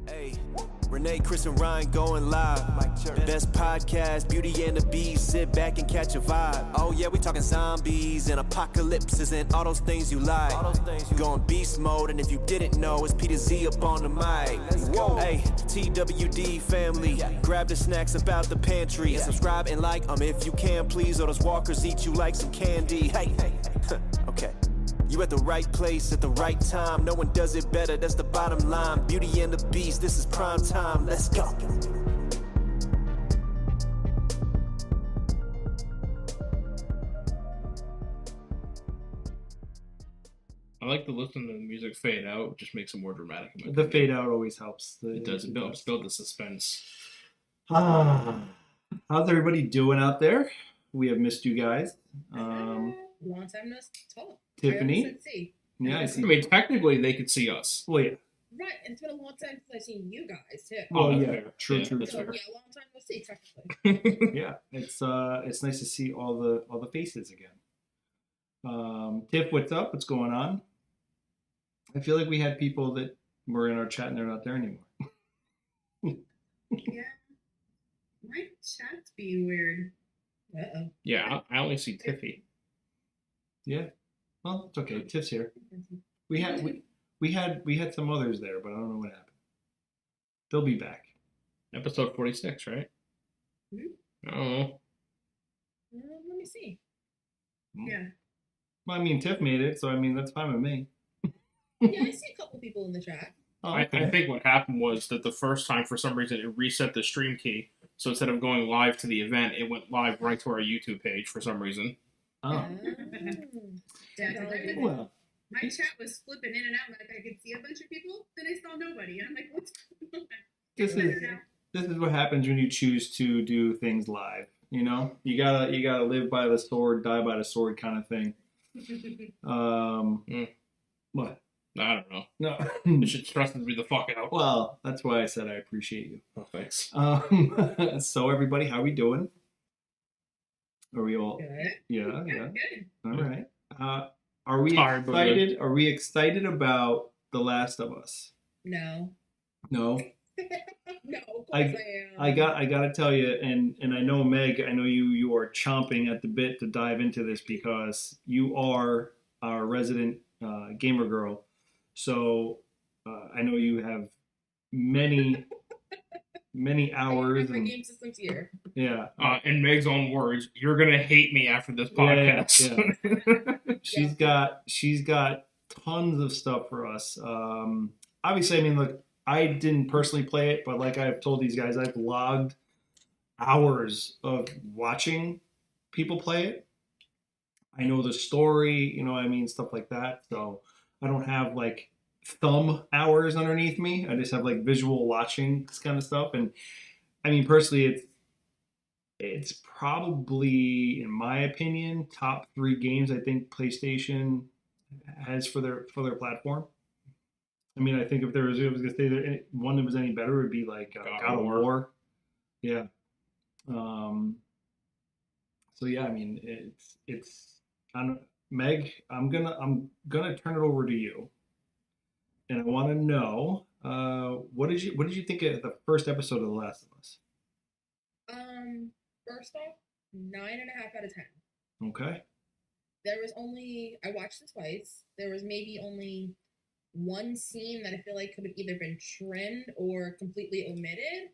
Hey, Renee, Chris, and Ryan going live. Best podcast, Beauty and the Beast. Sit back and catch a vibe. Oh yeah, we talking zombies and apocalypses and all those things you like. Going beast mode, and if you didn't know, it's P to Z up on the mic. Hey, TWD family, grab the snacks about the pantry and subscribe and like if you can, please. Or those walkers eat you like some candy. Hey, okay. You at the right place at the right time. No one does it better, that's the bottom line. Beauty and the Beast, this is prime time. Let's go. I like to listen to the music fade out. It just makes it more dramatic. The fade out always helps. It does. It helps build the suspense. How's everybody doing out there? We have missed you guys. Long time no talk. Tiffany. Yeah, I I see. mean, technically, they could see us. Well, yeah. Right, and it's been a long time since I've seen you guys too. Oh, that's yeah. fair. True, Yeah, true, that's So true. yeah, long time no see, technically. Yeah, it's nice to see all the faces again. Tiff, what's up? What's going on? I feel like we had people that were in our chat and they're not there anymore. Yeah, my chat's being weird. Uh-oh. Yeah, I only see Tiffy. Yeah. Well, it's okay. Tiff's here. We had some others there, but I don't know what happened. They'll be back. Episode 46, right? Oh, Let me see. Mm. Yeah. Well, I mean, Tiff made it, so I mean that's fine with me. Yeah, I see a couple people in the chat. Oh, I think what happened was that the first time, for some reason, it reset the stream key. So instead of going live to the event, it went live right to our YouTube page for some reason. Oh. Yeah, 'cause I was- Well, my chat was flipping in and out, like I could see a bunch of people, then I saw nobody, and I'm like, what's going on? this is what happens when you choose to do things live. You know, you gotta live by the sword, die by the sword, kind of thing. What? I don't know. No. It should stresses me the fuck out. Well, that's why I said I appreciate you. Oh, thanks. So everybody, how we doing? Are we all? Good. Yeah. Good. All right. Are we Tired, but excited? Are we excited about The Last of Us? No. No. No, of course I am. I gotta tell you, and I know Meg, I know you are chomping at the bit to dive into this because you are our resident gamer girl. So I know you have many hours my and game system's here. yeah. In Meg's own words, you're gonna hate me after this podcast. She's got tons of stuff for us. Obviously, I mean, look, I didn't personally play it, but like I've told these guys, I've logged hours of watching people play it. I know the story, I mean, stuff like that. So I don't have like thumb hours underneath me. I just have like visual watching this kind of stuff. And I mean, personally, it's probably, in my opinion, top 3 games I think PlayStation has for their platform. I mean, I think if I was going to say there one that was any better, it would be like God of War. Yeah. So yeah, I mean, it's Meg, I'm gonna turn it over to you, and I want to know what did you think of the first episode of The Last of Us? First off, 9.5 out of 10. Okay. There was I watched it twice. There was maybe only one scene that I feel like could have either been trimmed or completely omitted.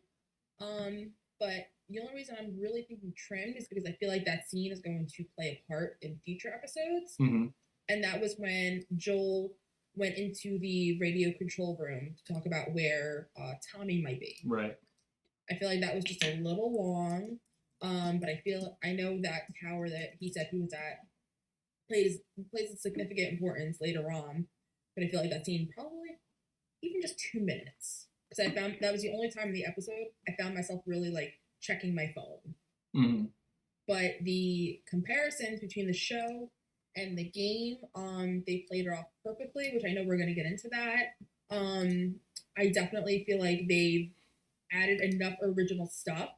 But the only reason I'm really thinking trimmed is because I feel like that scene is going to play a part in future episodes. Mm-hmm. And that was when Joel went into the radio control room to talk about where Tommy might be. Right. I feel like that was just a little long. But I know that tower that he said he was at plays a significant importance later on. But I feel like that scene probably even just 2 minutes. Because I found that was the only time in the episode I found myself really like checking my phone. Mm-hmm. But the comparisons between the show and the game, they played it off perfectly, which I know we're going to get into that. I definitely feel like they've added enough original stuff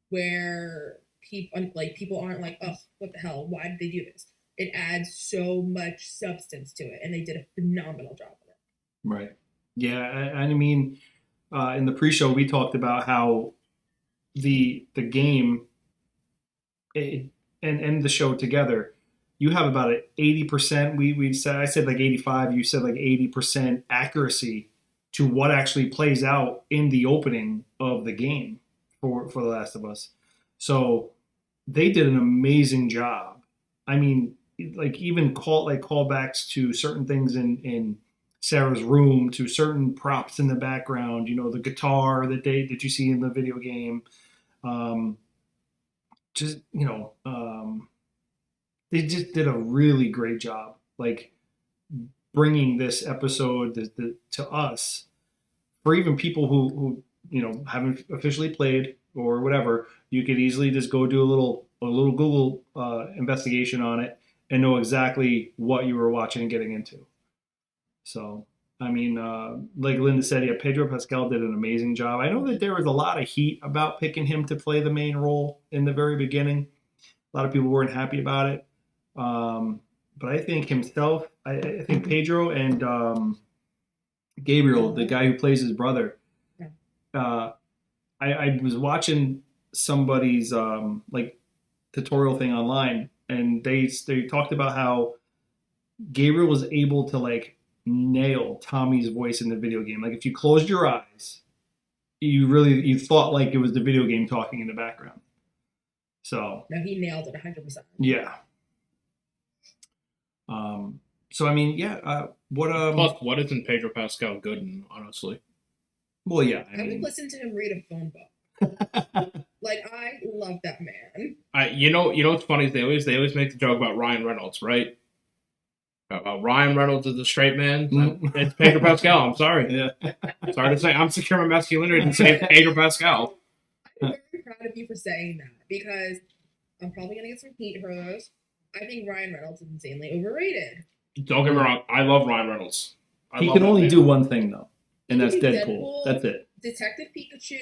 where people aren't like, oh, what the hell? Why did they do this? It adds so much substance to it, and they did a phenomenal job of it. Right. Yeah, I mean, in the pre-show, we talked about how the game and the show together, you have about an 80%. We said, I said like 85. You said like 80% accuracy to what actually plays out in the opening of the game for The Last of Us. So they did an amazing job. I mean, like even callbacks to certain things in Sarah's room, to certain props in the background. You know, the guitar that you see in the video game. Just they just did a really great job, like bringing this episode to us, for even people who haven't officially played or whatever. You could easily just go do a little Google investigation on it and know exactly what you were watching and getting into. So, I mean, like Linda said, yeah, Pedro Pascal did an amazing job. I know that there was a lot of heat about picking him to play the main role in the very beginning. A lot of people weren't happy about it. But I think himself, I think Pedro and Gabriel, the guy who plays his brother, I was watching somebody's like tutorial thing online, and they talked about how Gabriel was able to like nail Tommy's voice in the video game. Like if you closed your eyes, you thought like it was the video game talking in the background. So no, he nailed it 100%. Yeah. So I mean, yeah. Plus, what isn't Pedro Pascal good in, honestly? Well, yeah. I would listen to him read a phone book. Like, I love that man. You know what's funny is they always make the joke about Ryan Reynolds, right? Ryan Reynolds is a straight man. It's Pedro Pascal. I'm sorry. Yeah. Sorry to say, I'm secure my masculinity and say Pedro Pascal. I'm very proud of you for saying that, because I'm probably gonna get some heat for those. I think Ryan Reynolds is insanely overrated. Don't get me wrong. I love Ryan Reynolds. He can only do one thing though, and that's Deadpool. That's it. Detective Pikachu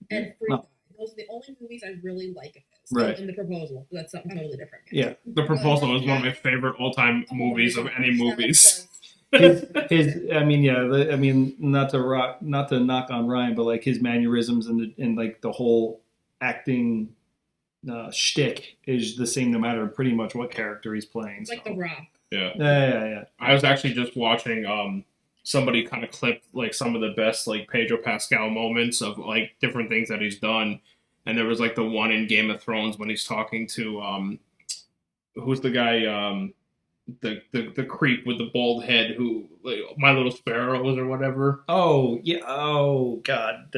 and Free Guy. Those are the only movies I really like of his. Right. And The Proposal. That's something totally different. Yeah. The Proposal is one of my favorite all-time movies of any movies. I mean, not to knock on Ryan, but like his mannerisms and like the whole acting shtick is the same no matter pretty much what character he's playing. It's like The Rock. Yeah. I was actually just watching somebody kind of clipped like some of the best like Pedro Pascal moments of like different things that he's done, and there was like the one in Game of Thrones when he's talking to who's the guy, the creep with the bald head who, like, My Little Sparrows or whatever. Oh yeah. Oh god.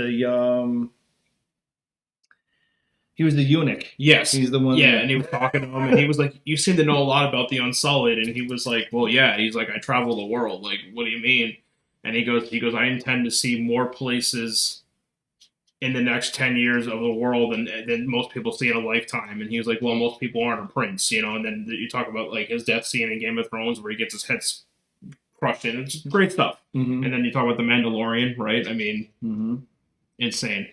He was the eunuch. Yes. He's the one. Yeah, and he was talking to him, and he was like, "You seem to know a lot about the Unsullied." And he was like, "Well, yeah." He's like, "I travel the world. Like, what do you mean?" And he goes, "I intend to see more places in the next 10 years of the world than most people see in a lifetime." And he was like, "Well, most people aren't a prince, you know." And then you talk about like his death scene in Game of Thrones where he gets his head crushed in. It's great stuff. Mm-hmm. And then you talk about the Mandalorian, right? I mean, insane.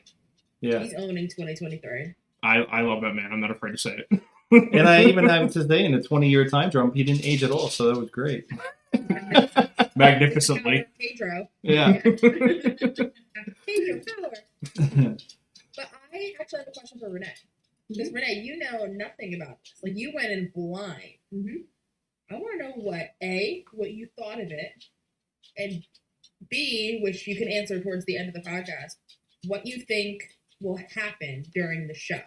Yeah. He's owning 2023. I love that man. I'm not afraid to say it. And I even have to say, in a 20-year time jump, he didn't age at all, so that was great. Magnificently. Pedro. Yeah. Pedro power. But I actually have a question for Renee. Because Renee, you know nothing about this. Like, you went in blind. I want to know what you thought of it, and B, which you can answer towards the end of the podcast, what you think will happen during the show.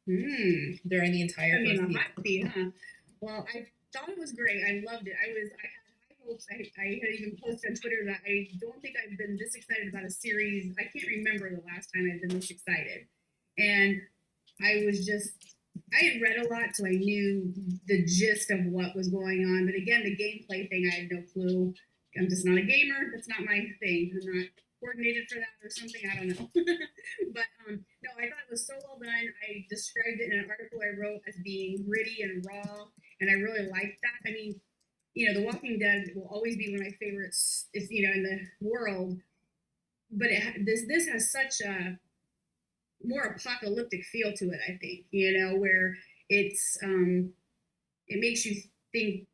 During the entire season. Huh? Well, I thought it was great. I loved it. I had high hopes. I had even posted on Twitter that I don't think I've been this excited about a series. I can't remember the last time I've been this excited. And I had read a lot, so I knew the gist of what was going on. But again, the gameplay thing, I had no clue. I'm just not a gamer. That's not my thing. I'm not coordinated for that or something. I don't know. But no, I thought it was so well done. I described it in an article I wrote as being gritty and raw, and I really liked that. I mean, The Walking Dead will always be one of my favorites, in the world. But this has such a more apocalyptic feel to it, I think, where it's it makes you think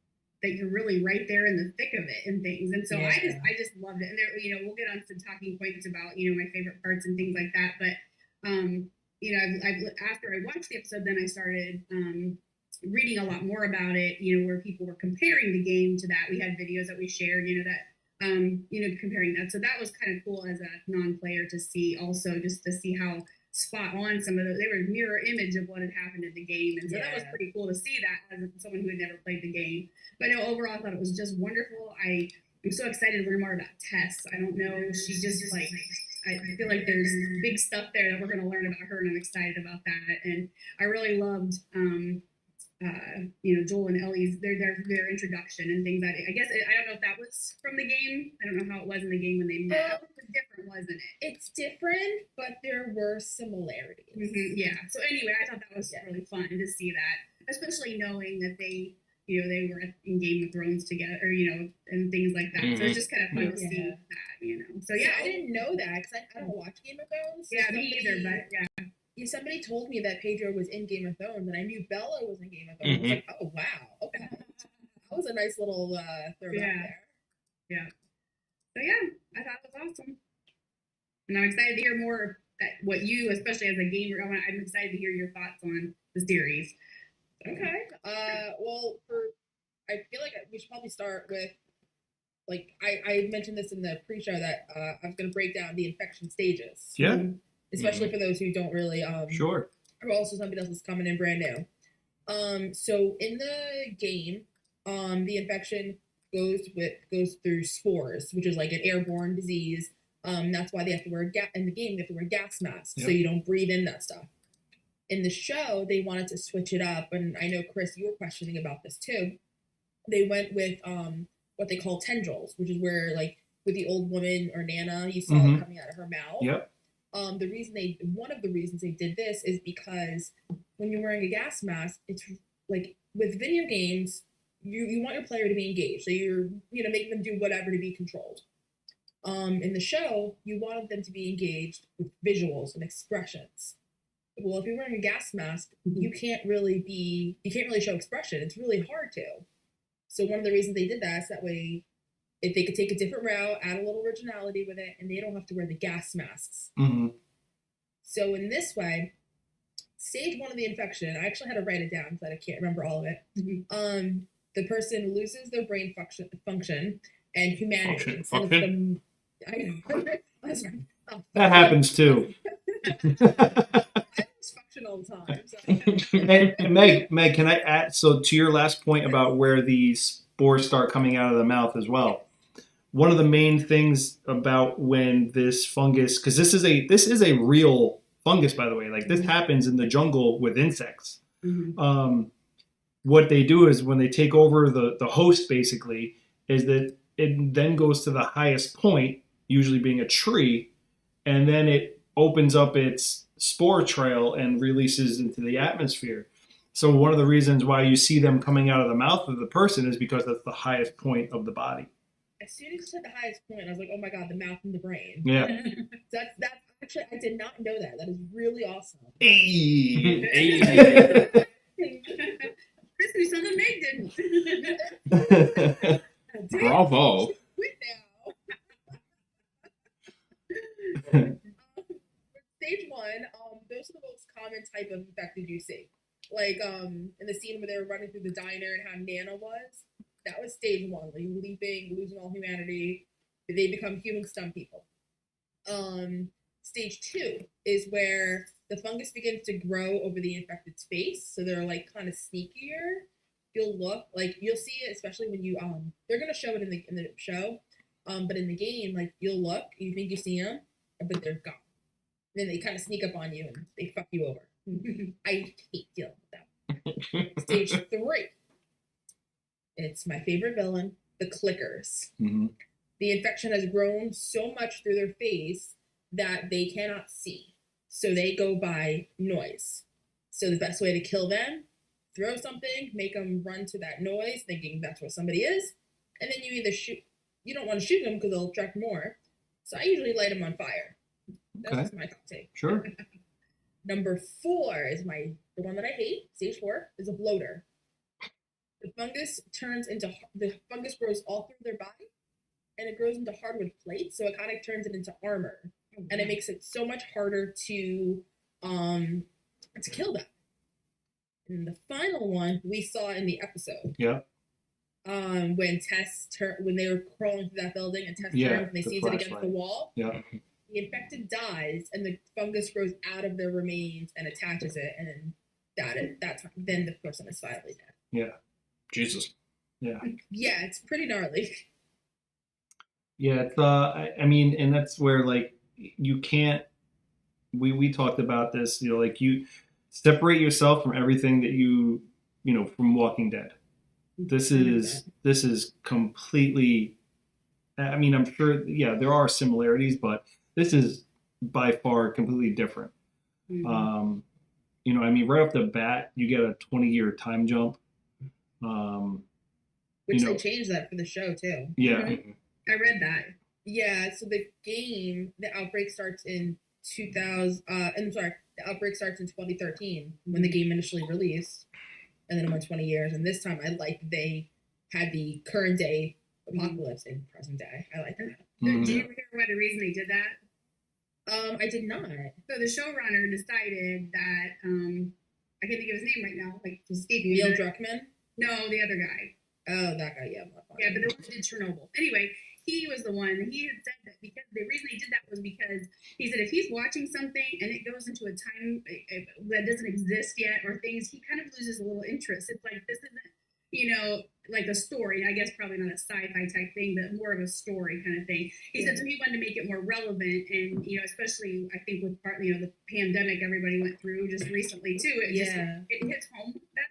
that you're really right there in the thick of it and things. And so Yeah. I just loved it. And there, you know, we'll get on to talking points about, you know, my favorite parts and things like that. But you know, I've after I watched the episode, then I started reading a lot more about it, you know, where people were comparing the game to that. We had videos that we shared, you know, that you know, comparing that. So that was kind of cool as a non-player to see, also just to see how spot on some of those. They were a mirror image of what had happened in the game, and so that was pretty cool to see that as someone who had never played the game. But no, overall, I thought it was just wonderful. I'm so excited to learn more about Tess. I don't know, she's just like, I feel like there's big stuff there that we're going to learn about her, and I'm excited about that. And I really loved you know, Joel and Ellie's their introduction and things. That I guess I don't know if that was from the game. I don't know how it was in the game when they met. It was different, wasn't it? It's different, but there were similarities. Yeah. So anyway, I thought that was really fun to see that, especially knowing that they, you know, they were in Game of Thrones together, or, you know, and things like that. So it's just kind of fun to see that, you know. So yeah, I didn't know that because I don't watch Game of Thrones. Yeah, me either. But yeah. Somebody told me that Pedro was in Game of Thrones, and I knew Bella was in Game of Thrones. I was like, oh wow, okay, that was a nice little throwback there. Yeah. So yeah, I thought it was awesome, and I'm excited to hear more. That what you, especially as a gamer, I'm excited to hear your thoughts on the series. Okay. Well, I feel like we should probably start with, like, I mentioned this in the pre-show that I was going to break down the infection stages. Yeah. Especially for those who don't really sure. Or also somebody else is coming in brand new. So in the game, the infection goes through spores, which is like an airborne disease. That's why they have to wear in the game. They have to wear gas masks so you don't breathe in that stuff. In the show, they wanted to switch it up, and I know Chris, you were questioning about this too. They went with what they call tendrils, which is where, like, with the old woman or Nana, you saw it coming out of her mouth. Yep. One of the reasons they did this is because when you're wearing a gas mask, it's like with video games, you want your player to be engaged, so you're, you know, making them do whatever to be controlled. In the show, you wanted them to be engaged with visuals and expressions. Well, if you're wearing a gas mask, you can't really show expression. It's really hard to. So one of the reasons they did that is that way, if they could take a different route, add a little originality with it, and they don't have to wear the gas masks. So in this way, stage 1 of the infection, I actually had to write it down because I can't remember all of it. The person loses their brain function and humanity. Function. That happens too. I lose function all the time. So. And Meg, can I add? So to your last point about where these spores start coming out of the mouth as well. One of the main things about when this fungus, because this is a real fungus, by the way. Like, this happens in the jungle with insects. What they do is when they take over the host, basically, is that it then goes to the highest point, usually being a tree, and then it opens up its spore trail and releases into the atmosphere. So one of the reasons why you see them coming out of the mouth of the person is because that's the highest point of the body. As soon as you said the highest point, I was like, oh my god, the mouth and the brain. Yeah. That's actually, I did not know that. That is really awesome. Hey. Chris knew something Meg didn't. Bravo. Quit now. Stage 1, those are the most common type of infected you see. Like, in the scene where they were running through the diner and how Nana was, that was stage 1, like leaping, losing all humanity. They become human stun people. Stage 2 is where the fungus begins to grow over the infected's face, so they're like kind of sneakier. You'll see it, especially when you they're gonna show it in the show, but in the game, like, you'll look, you think you see them, but they're gone. Then they kind of sneak up on you and they fuck you over. I hate dealing with them. Stage 3. It's my favorite villain, the clickers. The infection has grown so much through their face that they cannot see. So they go by noise. So the best way to kill them, throw something, make them run to that noise, thinking that's where somebody is, and then you either shoot. You don't want to shoot them because they'll attract more. So I usually light them on fire. That's my top take. Sure. Number 4 is the one that I hate. Stage 4 is a bloater. The fungus grows all through their body, and it grows into hardwood plates, so it kind of turns it into armor, and it makes it so much harder to kill them. And the final one we saw in the episode. Yeah. When when they were crawling through that building and Tess Yeah, turns and they the sees it against the flashlight. wall. Yeah. The infected dies, and the fungus grows out of their remains and attaches it, and then the person is finally dead. Yeah. Jesus. Yeah. Yeah, it's pretty gnarly. Yeah, it's I mean, and that's where like you can't. We talked about this, you know, like you separate yourself from everything that you know from Walking Dead. This is completely. I mean, I'm sure, yeah, there are similarities, but this is by far completely different. Mhm. You know, I mean, right off the bat, you get a 20-year time jump. Which You know- they changed that for the show too. Yeah. Mhm. I read that. Yeah, so the outbreak starts in 2000. The outbreak starts in 2013 when the game initially released, and then it went 20 years. And this time, I like they had the current day apocalypse in present day. I like that. Mhm. Did you ever hear what the reason they did that? I did not. So the showrunner decided that I can't think of his name right now, like it's escaping me. Neil Druckmann. No, the other guy. Oh, that guy. Yeah. Yeah, but the one that did Chernobyl. Anyway, he was the one. He had said that because the reason he did that was because he said if he's watching something and it goes into a time that doesn't exist yet or things, he kind of loses a little interest. It's like this isn't, you know, like a story. I guess probably not a sci-fi type thing, but more of a story kind of thing. He said so he wanted to make it more relevant, and you know, especially I think with partly the pandemic everybody went through just recently too. It hits home better.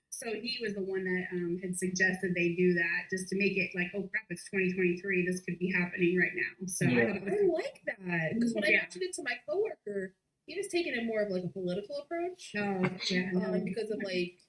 So he was the one that had suggested they do that just to make it like, oh crap, it's 2023. This could be happening right now. So Yeah. I thought it was I like that because when I Yeah. mentioned it to my coworker, he was taking it more of like a political approach. Because of like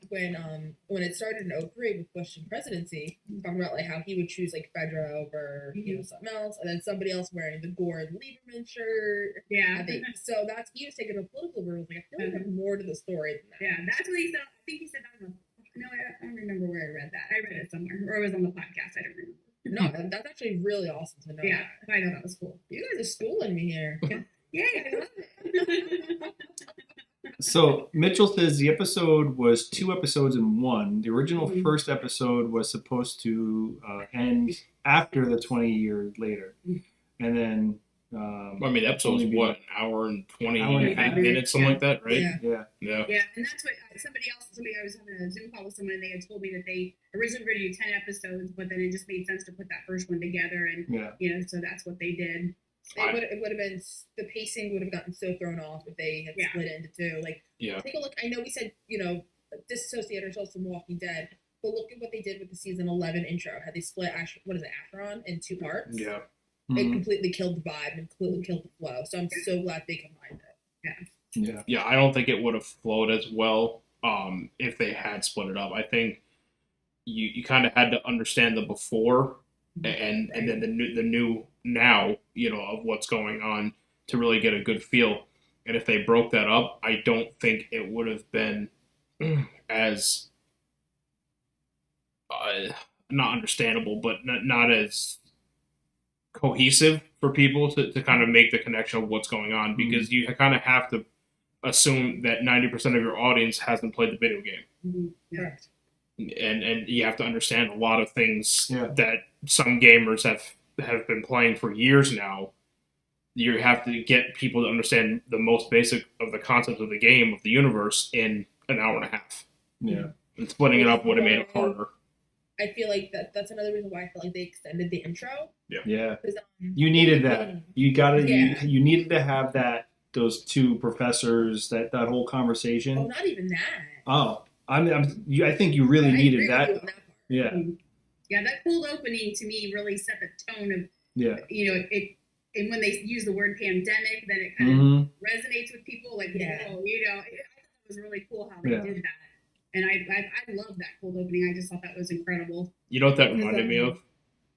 when it started in 2003 with Bush and presidency, talking about like how he would choose like Fedra over something else, and then somebody else wearing the Gordon Lieberman shirt. Yeah. So that's he was taking a political route. Like I feel like there's more to the story than that. Yeah, that's what he said. I think he said that. No, I don't remember where I read that. I read it somewhere, or it was on the podcast. I don't remember. No, that's actually really awesome to know. Yeah, I know that was cool. You guys are schooling me here. Yeah, I love it. So Mitchell says the episode was 2 episodes in one. The original first episode was supposed to end after the 20 years later, and then. I mean, the episode was only what, an hour and 20 Hour and a half. minutes, something like that, right? Yeah. Yeah. Yeah. Yeah, and that's what somebody I was having a Zoom call with someone, and they had told me that they originally were going to do 10 episodes, but then it just made sense to put that first one together, and Yeah. you know, so that's what they did. It would have been the pacing would have gotten so thrown off if they had split it into 2. Like, Yeah. take a look. I know we said disassociate ourselves from Walking Dead, but look at what they did with the season 11 intro. How they split Acheron in 2 parts. Yeah. It completely killed the vibe and completely killed the flow. So I'm so glad they combined it. Yeah. Yeah, I don't think it would have flowed as well if they had split it up. I think you kind of had to understand the before and then the new now, you know, of what's going on to really get a good feel. And if they broke that up, I don't think it would have been as not understandable, but not as cohesive for people to kind of make the connection of what's going on, because you kind of have to assume that 90% of your audience hasn't played the video game. Correct. And you have to understand a lot of things Yeah. that some gamers have been playing for years now. You have to get people to understand the most basic of the concept of the game, of the universe, in an hour and a half. Yeah. And splitting it up would have made it harder. I feel like that's another reason why I feel like they extended the intro. Yeah. 'Cause, You needed that. You gotta. Yeah. You needed to have that. Those 2 professors. That whole conversation. Oh, not even that. Oh, I think you really I needed agree with that. you on that part. Yeah. Yeah, that cold opening to me really set the tone of, Yeah. you know, it. And when they use the word pandemic, then it kind of Mm-hmm. resonates with people. Like, Yeah. whoa, you know, I thought it was really cool how they Yeah. did that. And I love that cold opening. I just thought that was incredible. You know what that reminded me of?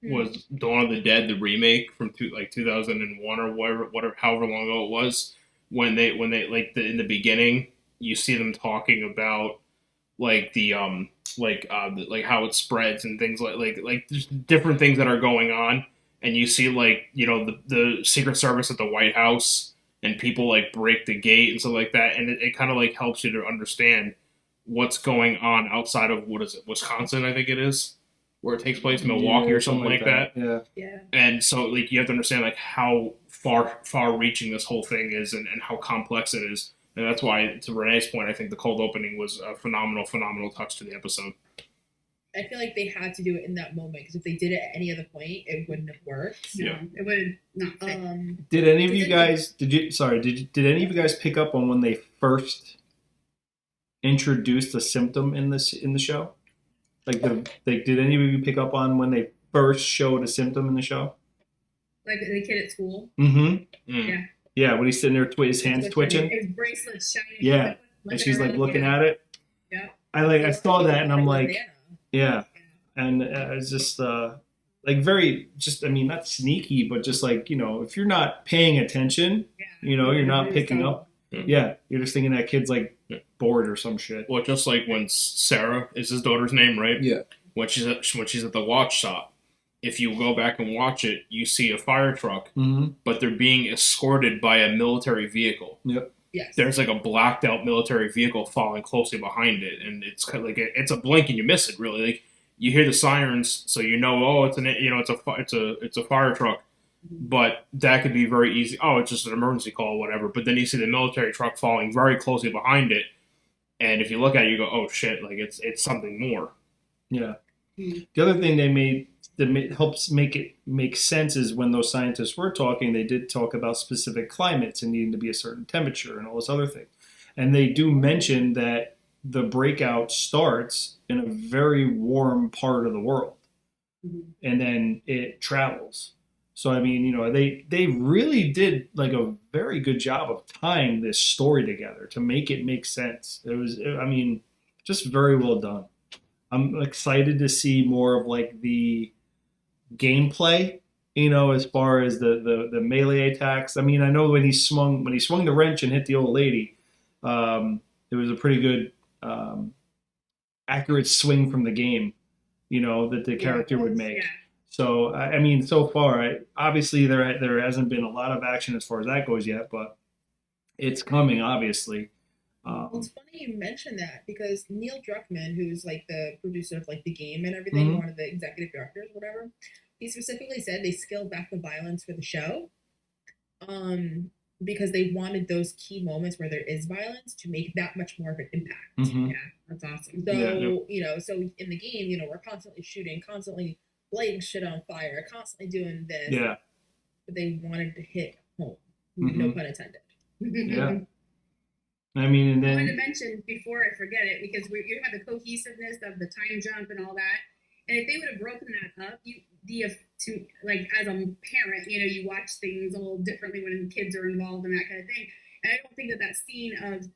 Hmm. Was Dawn of the Dead, the remake from 2001 or whatever, however long ago it was, when they like in the beginning, you see them talking about like the like how it spreads and things like just different things that are going on, and you see like the Secret Service at the White House and people like break the gate and stuff like that, and it kind of like helps you to understand what's going on outside of what is it, Wisconsin, I think it is, where it takes place, Milwaukee or something like that. Yeah. And so like you have to understand like how far reaching this whole thing is and how complex it is. And that's why, to Renee's point, I think the cold opening was a phenomenal touch to the episode. I feel like they had to do it in that moment because if they did it at any other point, it wouldn't have worked. Yeah. It would not fit. Did any of you guys did any of you guys pick up on when they first introduced a symptom in the show? Like did any of you pick up on when they first showed a symptom in the show? Like the kid at school. Mm-hmm. Mm. Yeah. Yeah, when he's sitting there, his hands twitching. His bracelet's shining. Yeah, and she's like looking at it. Yeah. I saw that and I'm like, Banana. yeah, and it's just like very just not sneaky, but just like if you're not paying attention, you're not picking up. Yeah, you're just thinking that kid's like bored or some shit. Well, just like when Sarah is his daughter's name, right? Yeah. When she's at the watch shop, if you go back and watch it, you see a fire truck, but they're being escorted by a military vehicle. Yep. Yes. There's like a blacked out military vehicle following closely behind it, and it's kind of like it's a blink and you miss it. Really, like you hear the sirens, so it's a fire truck, but that could be very easy. Oh, it's just an emergency call, or whatever. But then you see the military truck following very closely behind it, and if you look at it, you go, oh shit, like it's something more. Yeah. The other thing they made that helps make it make sense is when those scientists were talking, they did talk about specific climates and needing to be a certain temperature and all this other thing. And they do mention that the breakout starts in a very warm part of the world, and then it travels. So, they really did like a very good job of tying this story together to make it make sense. It was, just very well done. I'm excited to see more of like the gameplay, as far as the melee attacks. I know when he swung the wrench and hit the old lady, it was a pretty good accurate swing from the game, that the character would make. Yeah. So so far, obviously there hasn't been a lot of action as far as that goes yet, but it's coming, obviously. Well, it's funny you mentioned that because Neil Druckmann, who's like the producer of like the game and everything, one of the executive directors, whatever, he specifically said they scaled back the violence for the show, because they wanted those key moments where there is violence to make that much more of an impact. Yeah, that's awesome. So, so in the game, we're constantly shooting, constantly lighting shit on fire, constantly doing this. Yeah. But they wanted to hit home. No pun intended. Yeah. And I then wanted to mention before I forget it, because you have the cohesiveness of the time jump and all that. And if they would have broken that up, as a parent, you watch things a little differently when kids are involved and that kind of thing. And I don't think that scene of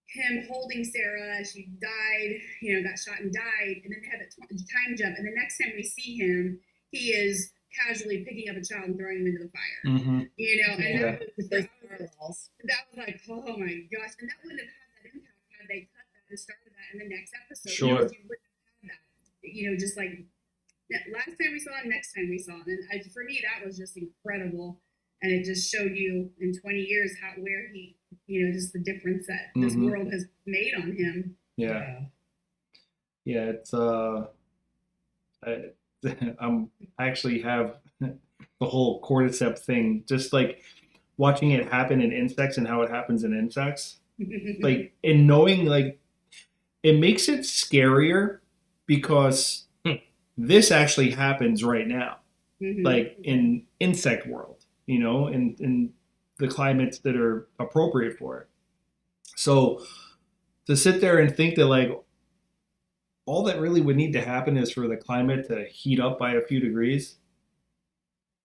him holding Sarah as she died, got shot and died, and then they have that time jump, and the next time we see him, he is casually picking up a child and throwing him into the fire. Mhm. And that was like, oh my gosh, and that wouldn't have had that impact had they cut that and started that in the next episode. Sure. You wouldn't have had that. Just like last time we saw him, next time we saw him, and for me that was just incredible, and it just showed you in 20 years where he, just the difference that this world has made on him. Yeah, it's I actually have the whole cordyceps thing, just like watching it happen in insects and how it happens in insects, like, and knowing, like, it makes it scarier because this actually happens right now, like in insect world, in the climates that are appropriate for it. So to sit there and think that, like, all that really would need to happen is for the climate to heat up by a few degrees.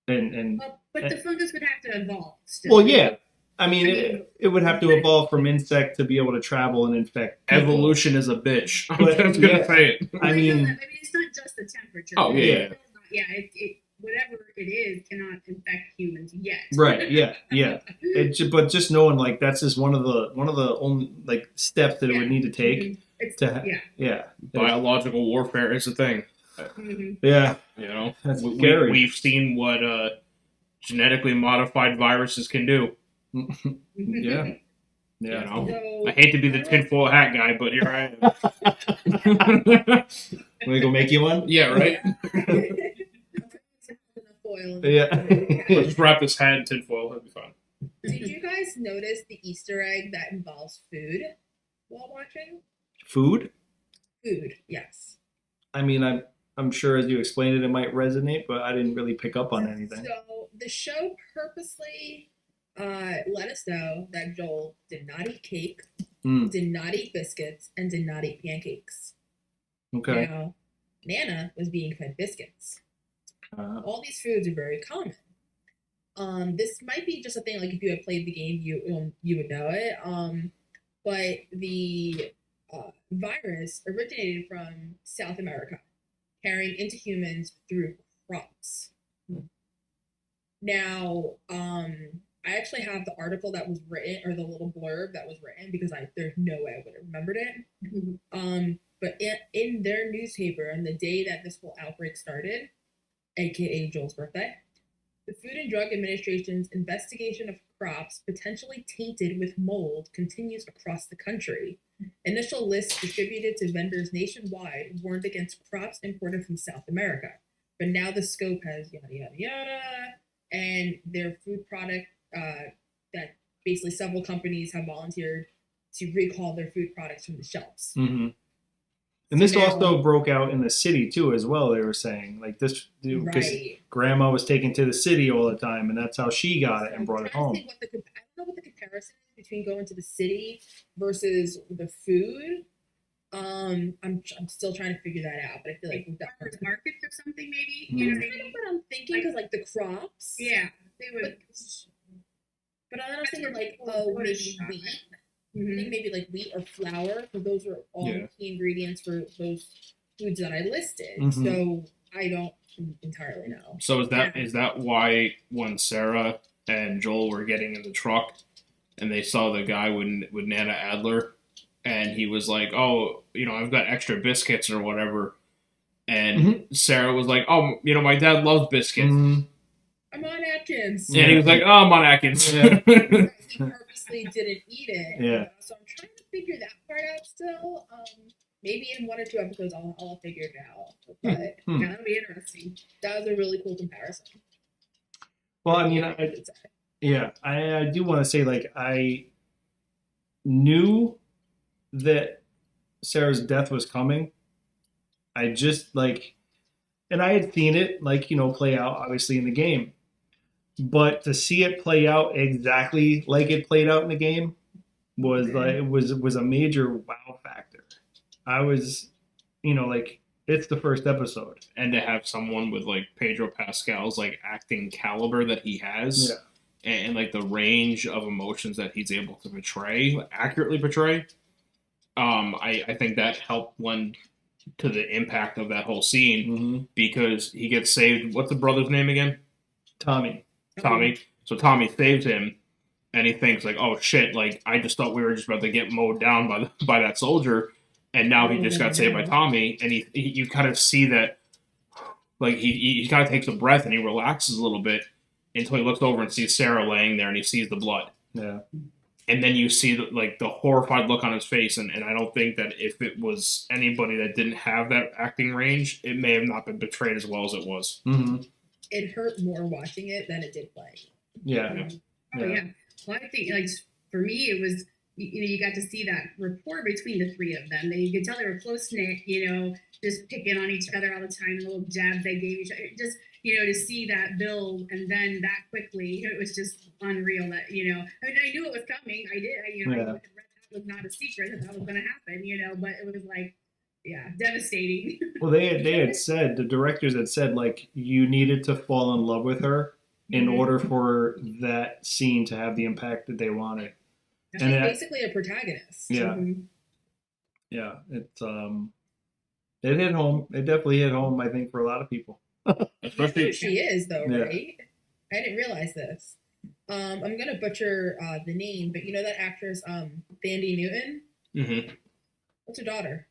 But the fungus would have to evolve still. Well, yeah. It would have to evolve from insect to be able to travel and infect people. Evolution is a bitch. I'm But, just gonna say it. it's not just the temperature. Oh, yeah. It whatever it is cannot infect humans yet. Right. Yeah. But just knowing, like, that's just one of the only, like, steps that it would need to take. It's To yeah. yeah, Biological warfare is a thing. yeah, You know, that's scary. we've seen what genetically modified viruses can do. Yeah. You Yeah. know, So I hate to be the tinfoil hat guy, but here I am. Want me to go make you one? Yeah, right. foil. Yeah. Let's just wrap this hat in tinfoil. That'd be fun. Did you guys notice the Easter egg that involves food while watching? Food? Food, yes. I mean, I'm sure as you explained it, it might resonate, but I didn't really pick up on anything. So the show purposely let us know that Joel did not eat cake, did not eat biscuits, and did not eat pancakes. Okay. Now, Nana was being fed biscuits. All these foods are very common. This might be just a thing like if you had played the game, you would know it. But the virus originated from South America, carrying into humans through crops. Now, I actually have the article that was written, or the little blurb that was written, because there's no way I would have remembered it. But in their newspaper, on the day that this whole outbreak started, aka Joel's birthday, the Food and Drug Administration's investigation of crops potentially tainted with mold continues across the country. Initial lists distributed to vendors nationwide warned against crops imported from South America. But now the scope has yada, yada, yada, and their food product that basically several companies have volunteered to recall their food products from the shelves. Mm-hmm. And this also broke out in the city too, as well. They were saying like this because Grandma was taken to the city all the time, and that's how she got it and brought it home. I don't know what the comparison is between going to the city versus the food. I'm still trying to figure that out, but I feel like farmers markets or something maybe. Mm-hmm. You know what I mean? What I'm thinking because like the crops. Yeah, they would. But I'm not thinking like maybe wheat. I think maybe like wheat or flour, because those are all key ingredients for those foods that I listed. So I don't entirely know. So is that why when Sarah and Joel were getting in the truck and they saw the guy with Nana Adler, and he was like, "Oh, I've got extra biscuits or whatever," and Sarah was like, "Oh, my dad loves biscuits." I'm on Atkins. And he was like, "Oh, I'm on Atkins." Yeah. He purposely didn't eat it. Yeah. So I'm trying to figure that part out still. Maybe in 1 or 2 episodes I'll figure it out. But yeah, that'll be interesting. That was a really cool comparison. Well, I mean, I do want to say like I knew that Sarah's death was coming. I just and I had seen it play out obviously in the game. But to see it play out exactly like it played out in the game was was a major wow factor. I was, it's the first episode, and to have someone with Pedro Pascal's acting caliber that he has, and the range of emotions that he's able to accurately portray, I think that helped lend to the impact of that whole scene because he gets saved. What's the brother's name again? Tommy. So Tommy saves him, and he thinks oh shit, I just thought we were just about to get mowed down by that soldier, and now he just got saved by Tommy, and you kind of see that, he kind of takes a breath and he relaxes a little bit until he looks over and sees Sarah laying there, and he sees the blood. Yeah. And then you see the horrified look on his face, and I don't think that if it was anybody that didn't have that acting range, it may have not been portrayed as well as it was. It hurt more watching it than it did playing. Yeah. Oh yeah. Well, I think for me it was you got to see that rapport between the three of them. You could tell they were close knit. Just picking on each other all the time, little jabs they gave each other. Just to see that build and then that quickly, it was just unreal. That I mean, I knew it was coming. I did. It was not a secret that was going to happen. But it was devastating. Well, they had said, the directors had said, you needed to fall in love with her in order for that scene to have the impact that they wanted. She's basically a protagonist. Yeah. Yeah. It hit home. It definitely hit home, I think, for a lot of people. Especially she is, though, right? I didn't realize this. I'm going to butcher the name, but you know that actress, Thandie Newton? What's her daughter?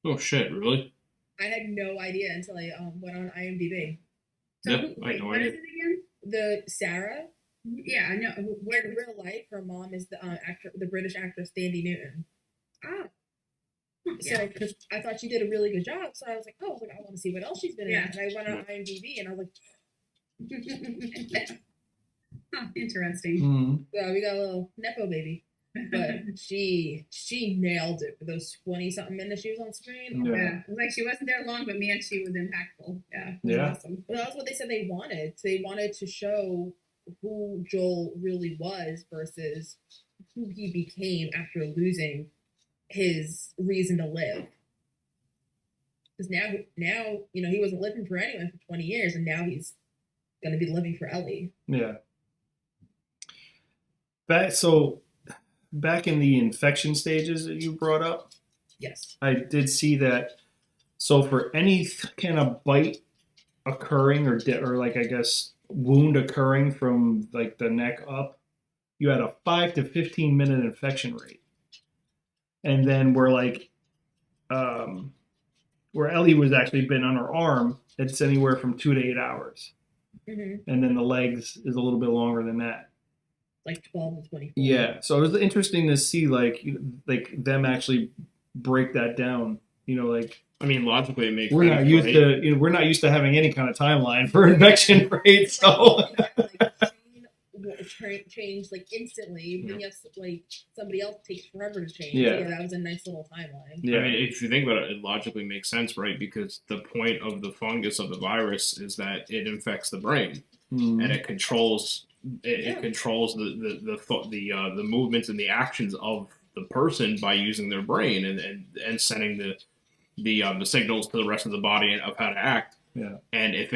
Oh shit, really? I had no idea until I went on IMDb. So Yeah, who, I wait, know what it. is it again? The Sarah. Yeah, I know. Where in real life, her mom is the actor, the British actress Sandy Newton. Oh. So, Yeah. because I thought she did a really good job, so I was like, oh, I want to see what else she's been Yeah. in. And I went on IMDb, and I was like, Huh, interesting. Mhm. yeah, we got a little nepo baby. But she nailed it for those 20-something minutes she was on screen. Yeah. Yeah, it was like she wasn't there long, but man, she was impactful. Yeah, it was Yeah. awesome. Well, that was what they said they wanted. So they wanted to show who Joel really was versus who he became after losing his reason to live. Because now, he wasn't living for anyone for 20 years, and now he's going to be living for Ellie. Yeah. Back in the infection stages that you brought up, Yes. I did see that. So for any kind of bite occurring or like I guess wound occurring from like the neck up, you had a 5 to 15 minute infection rate. And then where Ellie was actually been on her arm, it's anywhere from 2 to 8 hours. Mm-hmm. And then the legs is a little bit longer than that. Like 12 to 24. Yeah, so it was interesting to see like them actually break that down. I mean, logically, it makes We're sense, not used right? to we're not used to having any kind of timeline for infection rates. So Change like instantly. Then you have like somebody else takes forever to change. Yeah. So that was a nice little timeline. yeah, I mean, if you think about it, it logically makes sense, right? Because the point of the fungus of the virus is that it infects the brain Mhm. and it controls it controls the movements and the actions of the person by using their brain and sending the signals to the rest of the body of how to act. Yeah. And if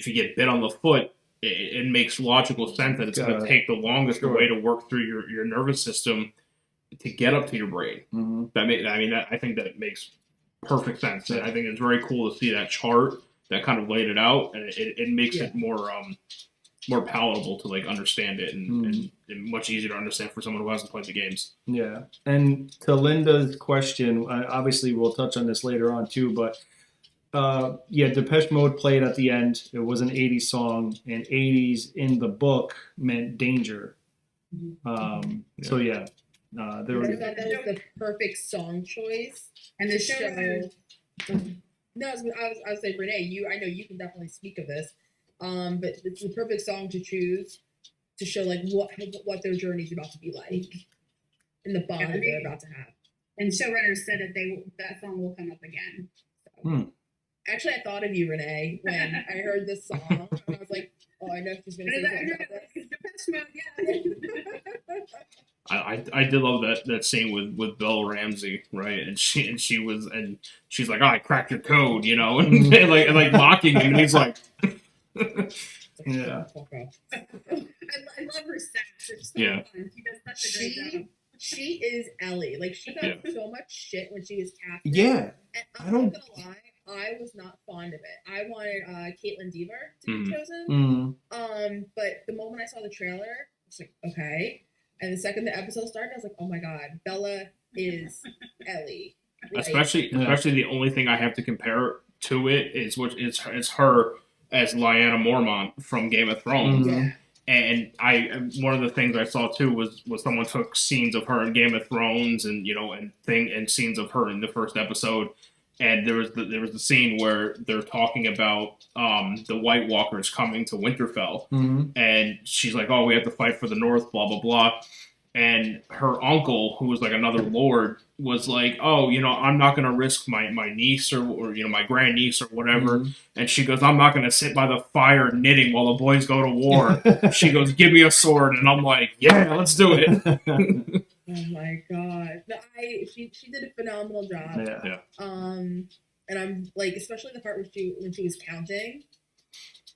you get bit on the foot, it makes logical sense that it's going to take the longest Sure. way to work through your nervous system to get up to your brain. Mhm. I think that makes perfect sense. And I think it's very cool to see that chart that kind of laid it out, and it makes it more palatable to like understand it and much easier to understand for someone who hasn't played the games. Yeah, and to Linda's question, obviously we'll touch on this later on too, but Depeche Mode played at the end. It was an 80s song, and 80s in the book meant danger. So yeah, there I was. thought that was the perfect song choice. And the show. No, I was saying, Renee, I know you can definitely speak of this. But it's the perfect song to choose to show like what their journey's about to be like and the bond they're about to have. And showrunners said that song will come up again. So. Actually, I thought of you, Renee, when I heard this song, and I was like, "Oh, I know she's gonna say something about this." I did love that scene with Belle Ramsey, right? And she's like, "Oh, I cracked your code," and like mocking him, and he's like. Yeah. I love her sass. It's so Yeah. fun. She does such a great job. She is Ellie. Like she got so much shit when she was casted. Yeah. And I'm not gonna lie, I was not fond of it. I wanted Caitlin Dever to be chosen. But the moment I saw the trailer, I was like, okay. And the second the episode started, I was like, oh my god, Bella is Ellie. Like, especially the only thing I have to compare to it is her as Lyanna Mormont from Game of Thrones. Yeah. And one of the things I saw too was someone took scenes of her in Game of Thrones and scenes of her in the first episode, and there was the scene where they're talking about the White Walkers coming to Winterfell, and she's like, "Oh, we have to fight for the North," blah blah blah. And her uncle, who was like another lord, was like, "Oh, I'm not going to risk my niece or my grandniece or whatever." And she goes, "I'm not going to sit by the fire knitting while the boys go to war." She goes, "Give me a sword," and I'm like, "Yeah, let's do it." Oh my god! No, she did a phenomenal job. Yeah. And I'm like, especially the part when she was counting.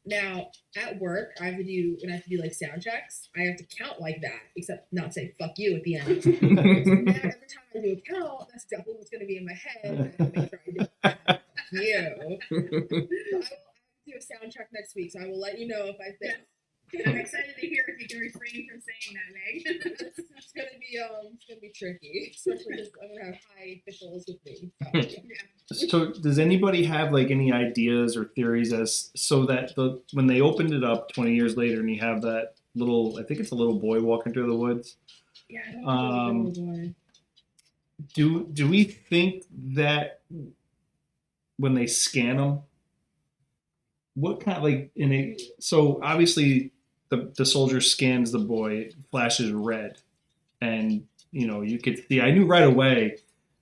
Now at work, I have to do like sound checks. I have to count like that, except not say "fuck you" at the end. So now every time I do a count, that's definitely what's going to be in my head. And I make sure I do it. You. So I will do a sound check next week, so I will let you know if I fail. I'm excited to hear if you can refrain from saying that, Meg. It's going to be it's gonna be tricky. Especially because I'm gonna have high officials with me. So, So does anybody have like any ideas or theories as so that when they opened it up 20 years later and you have that little, I think it's a little boy walking through the woods. yeah, I don't know. Boy. Do we think that when they scan them, what kind of like so obviously the soldier scans the boy, it flashes red, and you could see. I knew right away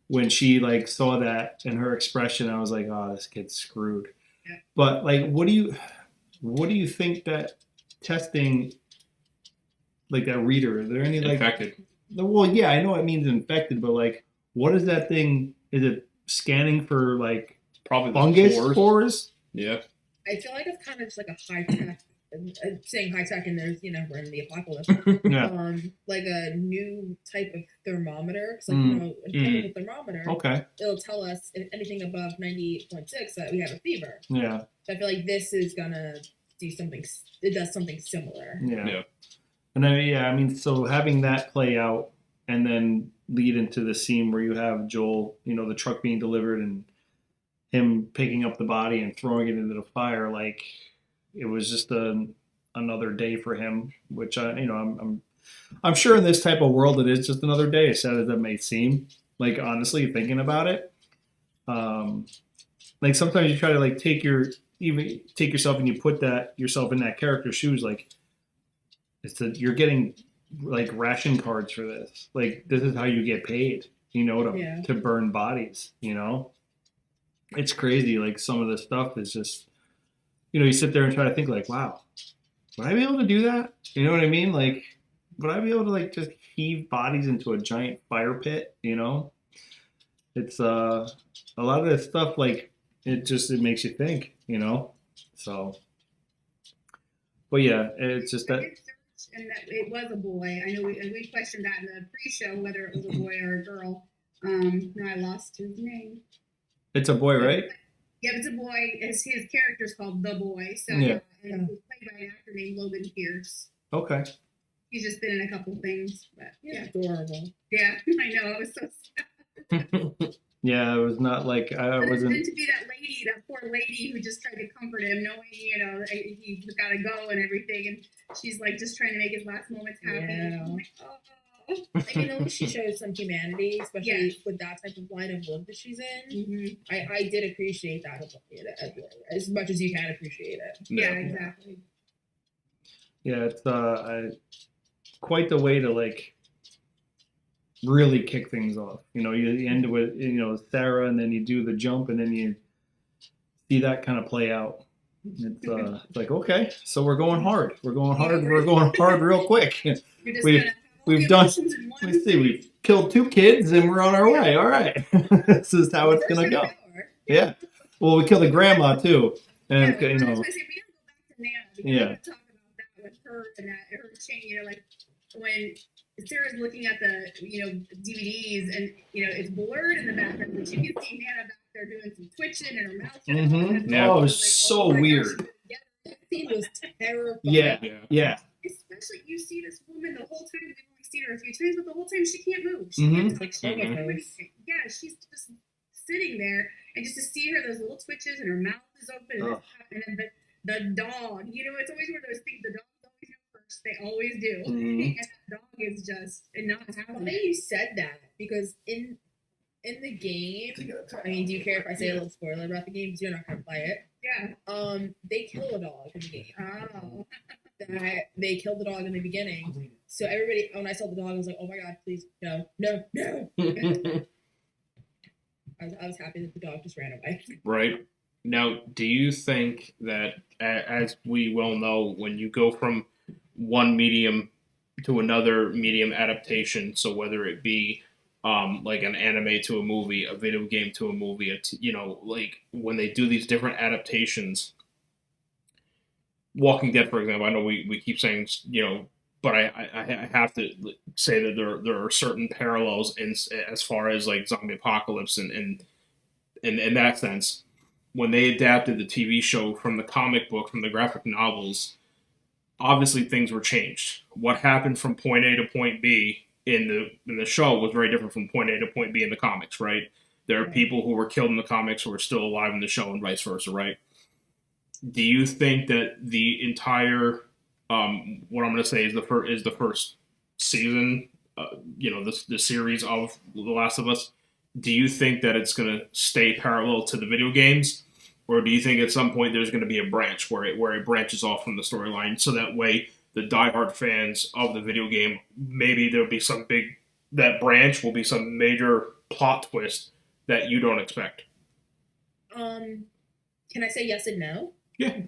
when she like saw that and her expression. I was like, oh, this kid's screwed. Yeah. But like, what do you think that testing like that reader? Are there any like Infected. Well, yeah, I know it means infected, but like, what is that thing? Is it scanning for like Probably the fungus spores. spores? Yeah. I feel like it's kind of just like a high tech. Saying high tech, and there's we're in the apocalypse. Yeah. Like a new type of thermometer. Because a chemical thermometer, Okay. it'll tell us if anything above 98.6 that we have a fever. Yeah. So I feel like this is gonna do something. It does something similar. Yeah. Yeah. And then I mean, so having that play out and then lead into the scene where you have Joel, the truck being delivered and him picking up the body and throwing it into the fire, like it was just another day for him. Which I'm sure in this type of world it is just another day, as sad as that may seem. Like honestly, thinking about it, like sometimes you try to like take yourself and you put yourself in that character's shoes, like. You're getting like ration cards for this. Like this is how you get paid, to burn bodies, It's crazy. Like some of the stuff is just, you sit there and try to think like, wow, would I be able to do that? You know what I mean? Like, would I be able to like just heave bodies into a giant fire pit? It's a lot of this stuff, like it makes you think, so, but yeah, it's just that. And that it was a boy. I know we questioned that in the pre-show whether it was a boy or a girl. Now I lost his name. It's a boy, right? Yeah, it's a boy. His character's called The Boy. So Yeah. And he's played by an actor named Logan Pierce. Okay. He's just been in a couple things, but yeah, Adorable. yeah. I know, it was so sad. Yeah, it was not like I wasn't. Then to be that poor lady who just tried to comfort him, knowing he's got to go and everything, and she's like just trying to make his last moments happy. Yeah. I'm like, oh. I mean, at least she shows some humanity, especially Yeah. with that type of line of work that she's in. Mm-hmm. I did appreciate that as much as you can appreciate it. Yeah, exactly. Yeah, it's quite the way to like really kick things off. You end with Sarah, and then you do the jump, and then you see that kind of play out. It's like, okay, so we're going hard. We're going hard real quick. You're just We've gonna have all done. the emotions in one Let's see, we've killed 2 kids, and we're on our way. All right, this is how it's gonna go. Yeah. Well, we killed a grandma too, and I was gonna say, we gotta go back to Nana because Yeah. I want to talk about that with her and her chain. Like when Sarah's looking at the DVDs and it's blurred in the background, but you can see Nana back there doing some twitching and her mouth. Mm-hmm. Yeah. Oh, it was so weird. That scene was terrifying. Yeah. Especially you see this woman the whole time. We've only seen her a few times, but the whole time she can't move. She Mhm. can't touch anything. Yeah, she's just sitting there, and just to see her, those little twitches, and her mouth is open, Ugh. and then the dog. It's always one of those things. The dogs always know first. They always do. Mhm. And that dog is just not having Funny it. you said that because in the game, I mean, do you care if I say a little spoiler about the game? Because you're not gonna play it. Yeah. They kill a dog in the game. Oh. They killed the dog in the beginning. So everybody, when I saw the dog, I was like, "Oh my god, please, no!" I was happy that the dog just ran away. Right. Now, do you think that, as we well know, when you go from one medium to another medium adaptation, so whether it be like an anime to a movie, a video game to a movie, like when they do these different adaptations, Walking Dead, for example, I know we keep saying, but I have to say that there are certain parallels as far as like zombie apocalypse and in that sense. When they adapted the TV show from the comic book, from the graphic novels, obviously things were changed. What happened from point A to point B in the show was very different from point A to point B in the comics, right? There are people who were killed in the comics who are still alive in the show, and vice versa, right? Do you think that the entire what I'm going to say is the first season, the series of The Last of Us? Do you think that it's going to stay parallel to the video games, or do you think at some point there's going to be a branch where it branches off from the storyline, so that way the diehard fans of the video game, maybe there'll be that branch will be some major plot twist that you don't expect? Can I say yes and no? Yeah.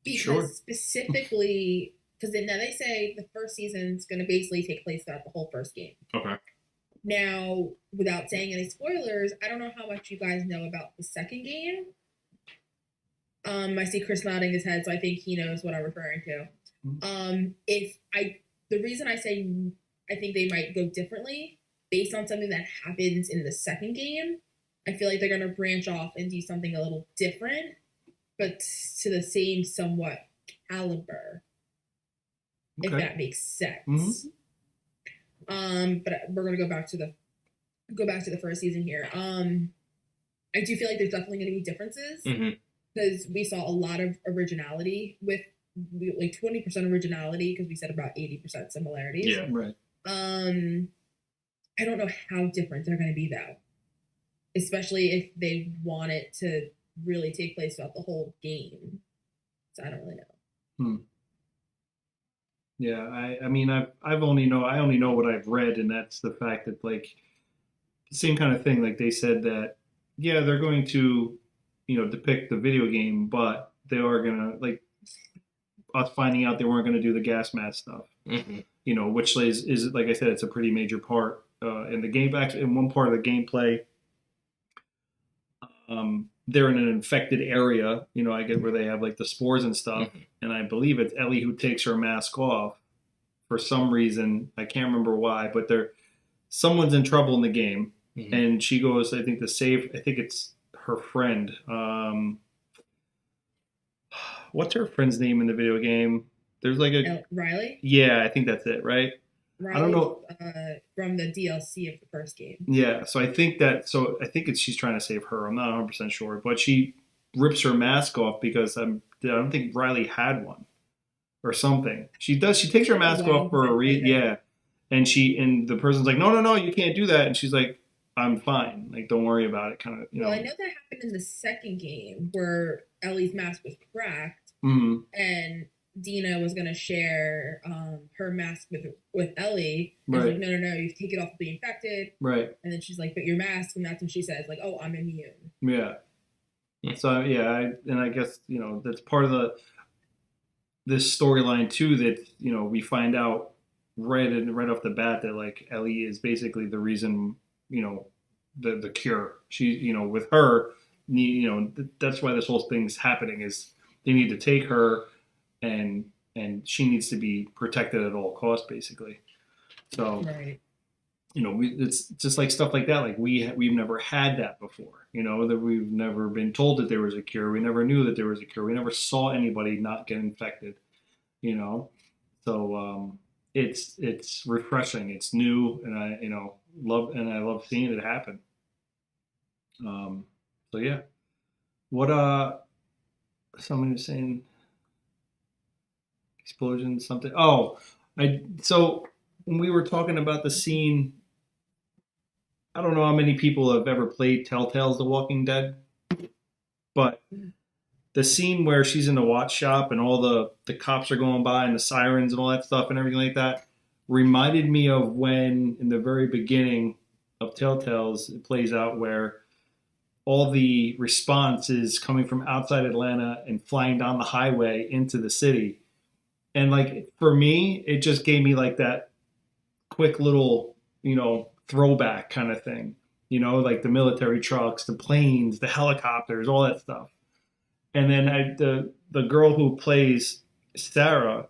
Because Sure. specifically, because now they say the first season's going to basically take place throughout the whole first game. Okay. Now, without saying any spoilers, I don't know how much you guys know about the second game. I see Chris nodding his head, so I think he knows what I'm referring to. The reason I say I think they might go differently, based on something that happens in the second game, I feel like they're going to branch off and do something a little different, but to the same somewhat caliber, if that makes sense. But we're going to go back to the first season here. I do feel like there's definitely going to be differences, because we saw a lot of originality with like 20% originality, because we said about 80% similarities. Yeah. Right. I don't know how different they're going to be though, especially if they want it to really take place throughout the whole game. So I don't really know. Yeah, I mean, I only know what I've read, and that's the fact that, like, the same kind of thing. Like, they said that, yeah, they're going to, depict the video game, but they are gonna, like, us finding out they weren't going to do the gas mask stuff. Which is like I said, it's a pretty major part in the game. Actually, in one part of the gameplay, they're in an infected area. I get where they have like the spores and stuff, and I believe it's Ellie who takes her mask off for some reason. I can't remember why, but someone's in trouble in the game, and she goes, I think, to save. I think it's her friend. What's her friend's name in the video game? There's like Riley? Yeah, I think that's it, right? Riley, I don't know. From the DLC of the first game. Yeah, so I think she's trying to save her. I'm not 100% sure, but she rips her mask off because I don't think Riley had one or something. She does. She takes her mask off for a reason. Yeah, and the person's like, no, you can't do that, and she's like, I'm fine. Like, don't worry about it. Kind of, Well, I know that happened in the second game where Ellie's mask was cracked, and Dina was gonna share her mask with Ellie. And right. Like, no, you take it off to be infected. Right. And then she's like, but your mask, and that's when she says, like, oh, I'm immune. Yeah. So yeah, I guess that's part of this storyline too. That we find out right off the bat that like Ellie is basically the reason. The cure. She with her. That's why this whole thing's happening. Is they need to take her. And she needs to be protected at all costs, basically. So, right. It's just like stuff like that. Like we've never had that before. That we've never been told that there was a cure. We never knew that there was a cure. We never saw anybody not get infected. So it's refreshing. It's new, and I love seeing it happen. So yeah, what somebody was saying. Explosion, something. So when we were talking about the scene, I don't know how many people have ever played Telltale's The Walking Dead, but the scene where she's in the watch shop and all the cops are going by and the sirens and all that stuff and everything like that reminded me of when in the very beginning of Telltale's it plays out where all the response is coming from outside Atlanta and flying down the highway into the city. And like for me, it just gave me like that quick little, throwback kind of thing. Like the military trucks, the planes, the helicopters, all that stuff. And then the girl who plays Sarah,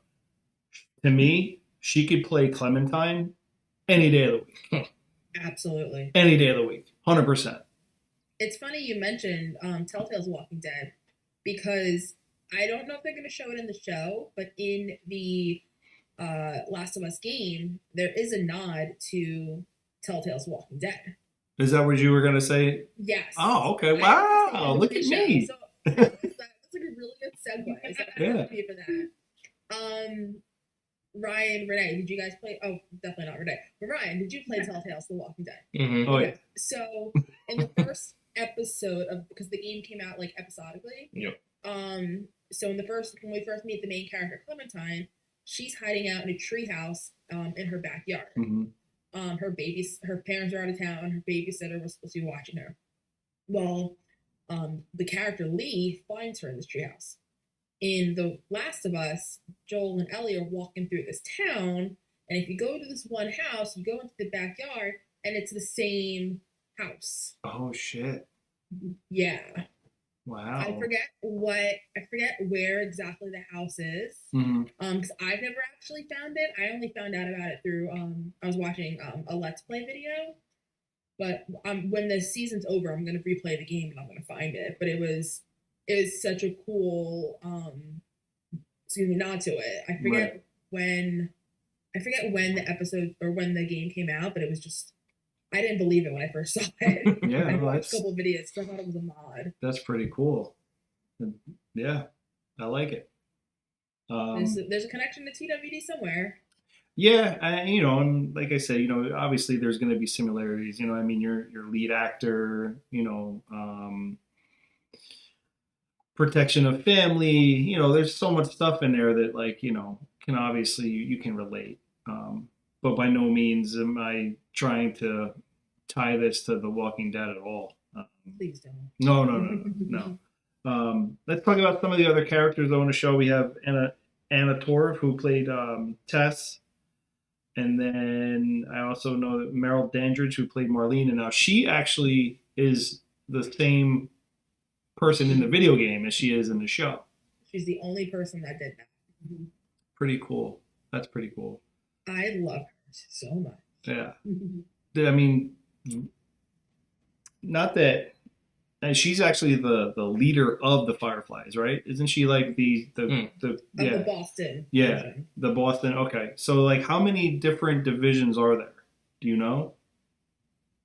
to me, she could play Clementine any day of the week. Absolutely. Any day of the week, 100%. It's funny you mentioned Telltale's Walking Dead, because I don't know if they're going to show it in the show, but in the Last of Us game, there is a nod to Telltale's Walking Dead. Is that what you were gonna say? Yes. Oh, okay. I Wow, understand. look at Good show. me. So that's like a really good segue. So I'm Yeah. happy for that. Ryan, Renee, did you guys play? Oh, definitely not Renee. But Ryan, did you play Telltale's The Walking Dead? Mm-hmm. Oh yeah. So in the first episode of, because the game came out like episodically. Yep. So in the first, when we first meet the main character Clementine, she's hiding out in a treehouse in her backyard. Mm-hmm. Her parents are out of town. Her babysitter was supposed to be watching her. Well, the character Lee finds her in this treehouse. In The Last of Us, Joel and Ellie are walking through this town, and if you go to this one house, you go into the backyard, and it's the same house. Oh shit. Yeah. Wow. I forget where exactly the house is. Mm-hmm. Because I've never actually found it. I only found out about it through I was watching a Let's Play video. But when the season's over, I'm gonna replay the game and I'm gonna find it. But it was such a cool nod to it. I forget when the episode or when the game came out, but it was just, I didn't believe it when I first saw it. Yeah, I well, watched a couple of videos, so I thought it was a mod. that's pretty cool. Yeah, I like it. There's a connection to TWD somewhere. Yeah, and like I said, obviously there's going to be similarities. I mean, your lead actor, protection of family. There's so much stuff in there that, like, can obviously you can relate. But by no means am I trying to tie this to The Walking Dead at all. Please don't. No. Let's talk about some of the other characters on the show. We have Anna Torv, who played Tess. And then I also know that Meryl Dandridge, who played Marlene, and now she actually is the same person in the video game as she is in the show. She's the only person that did that. Pretty cool. That's pretty cool. I love her so much. Yeah. I mean, not that. And she's actually the leader of the Fireflies, right? Isn't she like the The Boston. Yeah, version. the Boston. Okay, so like, how many different divisions are there? Do you know?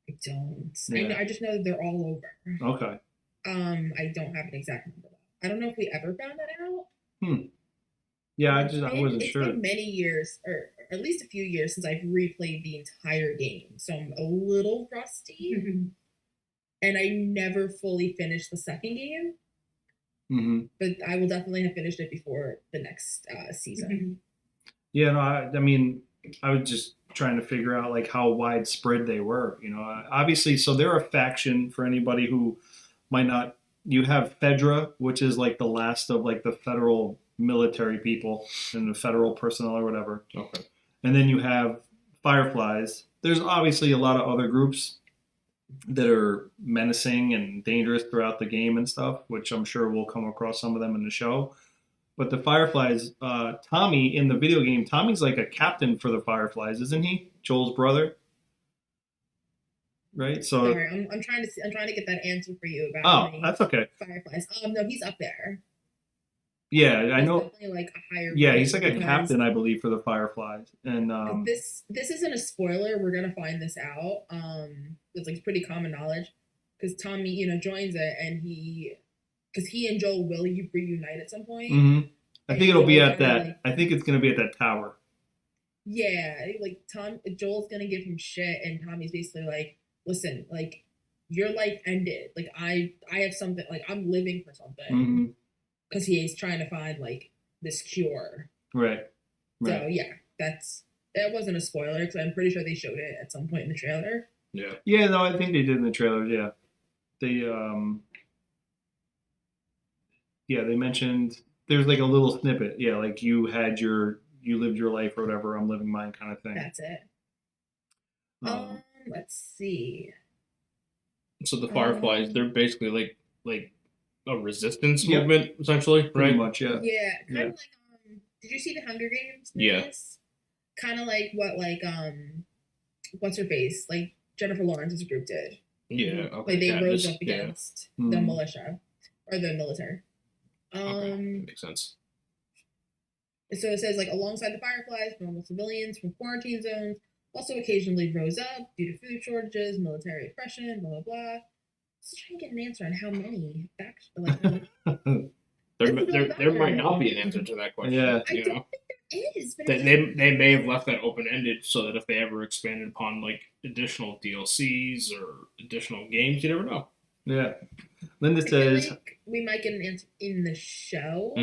I don't. Yeah. I just know that they're all over. Okay. I don't have an exact number. I don't know if we ever found that out. Yeah, I wasn't it's sure. been many years, or at least a few years, since I've replayed the entire game, so I'm a little rusty. And I never fully finished the second game. Mm-hmm. But I will definitely have finished it before the next season. Yeah, no, I mean, I was just trying to figure out like how widespread they were. Obviously, so they're a faction. For anybody who might not, you have Fedra, which is like the last of like the federal military people and the federal personnel or whatever. Okay. And then you have Fireflies. There's obviously a lot of other groups that are menacing and dangerous throughout the game and stuff, which I'm sure we'll come across some of them in the show. But the Fireflies, Tommy in the video game, Tommy's like a captain for the Fireflies, isn't he? Joel's brother, right? So Sorry, I'm trying to get that answer for you about. Oh, that's okay. Fireflies. No, he's up there. Yeah, I He's know. definitely like a higher. Yeah, he's like a because captain, I believe, for the Fireflies. And this isn't a spoiler. We're gonna find this out. It's like pretty common knowledge because Tommy, joins it, and because he and Joel will reunite at some point. mm-hmm. I think it'll be at Joel's that. gonna, I think it's going to be at that tower. Yeah, like Joel's gonna give him shit, and Tommy's basically like, "Listen, like your life ended. Like I have something. Like I'm living for something." Because he is trying to find like this cure. Right. So yeah, that wasn't a spoiler because I'm pretty sure they showed it at some point in the trailer. Yeah. Yeah, no, I think they did in the trailer. Yeah, they mentioned there's like a little snippet. Yeah, like you lived your life or whatever. I'm living mine, kind of thing. That's it. Let's see. So the Fireflies, they're basically like a resistance Yep. movement, essentially, Pretty right? much, yeah. Yeah, kind Yeah. of like did you see the Hunger Games? Yeah. Movies? Kind of like what what's her face, like Jennifer Lawrence's group did. Yeah. Okay. Like they rose Katniss, up against the Mhm. militia or the military. Okay. That makes sense. So it says like alongside the Fireflies, normal civilians from quarantine zones also occasionally rose up due to food shortages, military oppression, blah blah blah. Just trying to get an answer on how many actually. There might not be an answer to that question. Yeah. I don't think there is. But They may have left that open ended so that if they ever expanded upon like additional DLCs or additional games, you never know. Yeah. Linda I feel says, like we might get an answer in the show,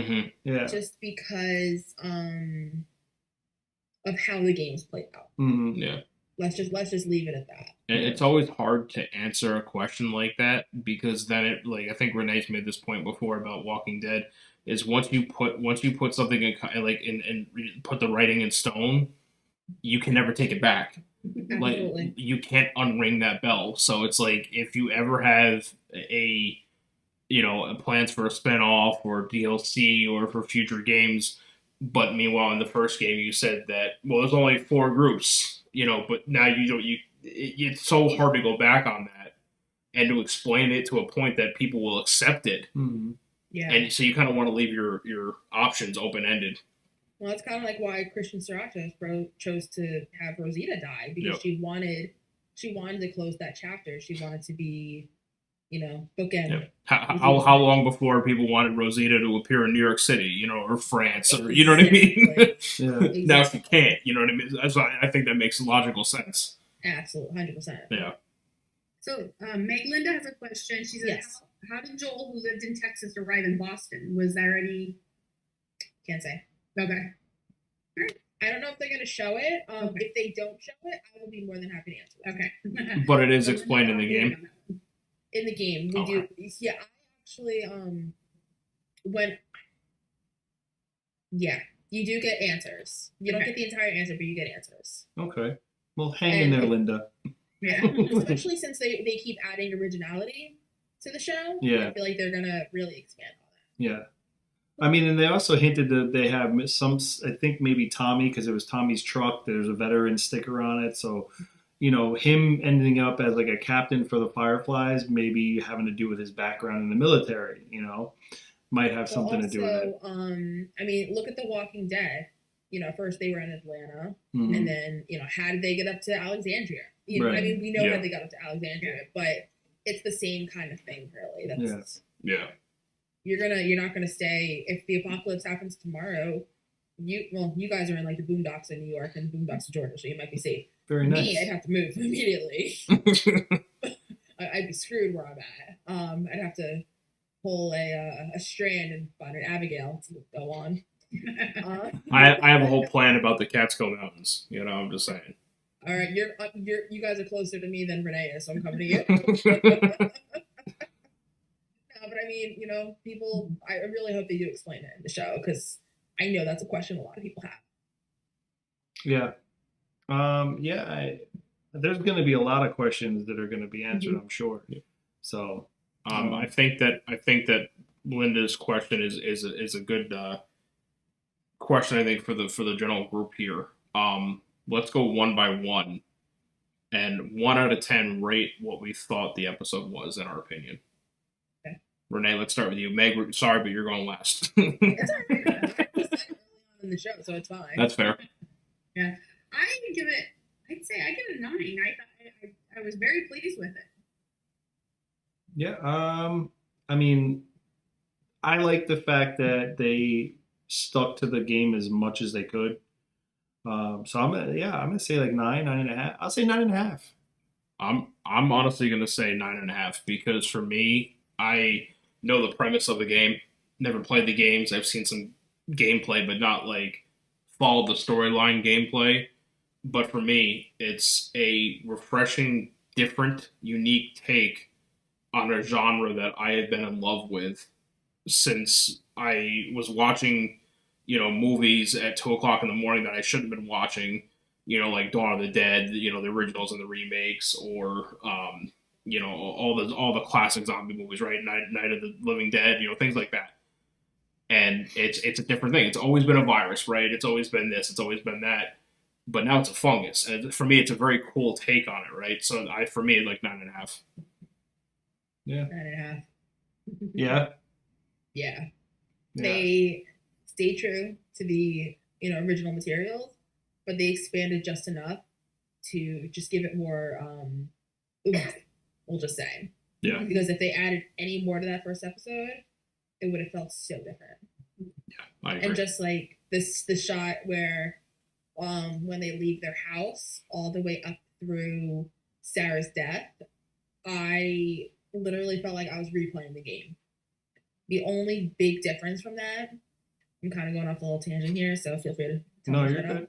yeah. just because of how the games played out. Yeah. Let's just leave it at that. And it's always hard to answer a question like that because then it like I think Renee's made this point before about Walking Dead is once you put something in like in put the writing in stone, you can never take it back. Absolutely. Like you can't unring that bell. So it's like if you ever have a plans for a spinoff or DLC or for future games, but meanwhile in the first game you said that there's only 4 groups, but now it's so hard to go back on that and to explain it to a point that people will accept it. Yeah. And so you kind of want to leave your options open ended. Well, that's kind of like why Christian Sriracha chose to have Rosita die because she wanted to close that chapter. She wanted to be, bookend. Yeah. How long before people wanted Rosita to appear in New York City, or France, or you know what I mean? Yeah. Exactly. Now she can't, you know what I mean? That's why I think that makes logical sense. Absolutely, 100%. Yeah. So, Linda has a question. She says, Yes. how did Joel, who lived in Texas, arrive in Boston? Was there any? Can't say. Okay. I don't know if they're going to show it. If they don't show it, I will be more than happy to answer that. Okay. But it is explained in the game. In the game, we do. Yeah, I actually you do get answers. You don't get the entire answer, but you get answers. Okay. Well, hang in there, Linda. Yeah. Especially since they keep adding originality to the show. Yeah. I feel like they're gonna really expand on that. Yeah. I mean, and they also hinted that they have some, I think maybe Tommy, because it was Tommy's truck, there's a veteran sticker on it. So, him ending up as like a captain for the Fireflies, maybe having to do with his background in the military, might have something to do with it. I mean, look at The Walking Dead. First they were in Atlanta, Mhm. and then, how did they get up to Alexandria? Right. I mean, we know Yeah. how they got up to Alexandria, but it's the same kind of thing, really. That's Yeah. you're not gonna stay if the apocalypse happens tomorrow. You guys are in like the boondocks in New York and the boondocks of Georgia, so you might be safe. Very nice. Me, I'd have to move immediately. I'd be screwed where I'm at. I'd have to pull a strand and find an Abigail to go on. I have a whole plan about the Catskill Mountains. I'm just saying. All right, you guys are closer to me than Renee is, so I'm coming to you. No, but I mean, people. I really hope they do explain it in the show because I know that's a question a lot of people have. Yeah. There's going to be a lot of questions that are going to be answered, I'm sure. So, I think that Linda's question is a good question. I think for the general group here. Let's go one by one, and 1 out of 10 rate what we thought the episode was in our opinion. Okay. Renee, let's start with you. Meg, sorry, but you're going last. It's all right. I said it early on in the show, so it's fine. That's fair. Yeah. I'd give it a 9. I was very pleased with it. yeah. I mean, I like the fact that they stuck to the game as much as they could. So I'm gonna say like 9.5. I'll say 9.5. I'm honestly gonna say 9.5 because for me, I know the premise of the game. Never played the games. I've seen some gameplay, but not like followed the storyline gameplay. But for me, it's a refreshing, different, unique take on a genre that I had been in love with since I was watching, movies at 2:00 in the morning that I shouldn't have been watching, like Dawn of the Dead, the originals and the remakes, or all the classic zombie movies, right? Night of the Living Dead, things like that. And it's a different thing. It's always been a virus, right? It's always been this. It's always been that. But now it's a fungus, and for me, it's a very cool take on it, right? So for me, like 9.5. Yeah. 9.5. Yeah. Yeah. Yeah. They stay true to the original materials, but they expanded just enough to just give it more oomph, we'll just say. Yeah. Because if they added any more to that first episode, it would have felt so different. I agree. And just like the shot where when they leave their house all the way up through Sarah's death, I literally felt like I was replaying the game. The only big difference from that, I'm kind of going off a little tangent here, so feel free to tell me you're good.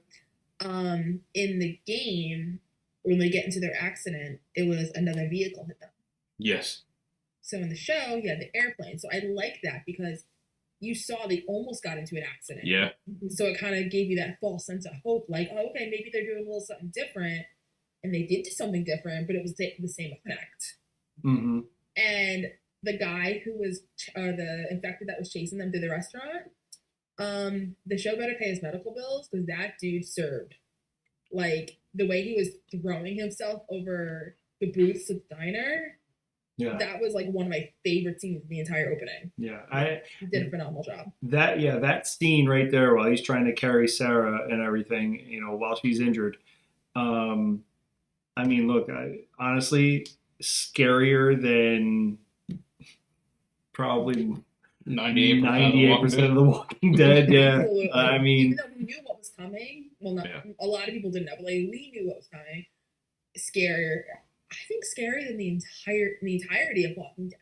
In the game, when they get into their accident, it was another vehicle hit them. Yes. So in the show, you had the airplane. So I like that because you saw they almost got into an accident. Yeah. So it kind of gave you that false sense of hope, like, oh, okay, maybe they're doing a little something different. And they did do something different, but it was the same effect. Mm-hmm. And the guy who was, the infected that was chasing them through the restaurant, the show better pay his medical bills because that dude served. Like, the way he was throwing himself over the booths of the diner, Yeah. that was like one of my favorite scenes in the entire opening. Yeah. He did a phenomenal job. That scene right there while he's trying to carry Sarah and everything, while she's injured. I mean, look, honestly, scarier than probably 98% of The Walking Dead. Yeah. Absolutely. I mean, even though we knew what was coming, well, not a lot of people didn't know, but like we knew what was coming. Scarier, I think, scarier than the entirety of Walking Dead.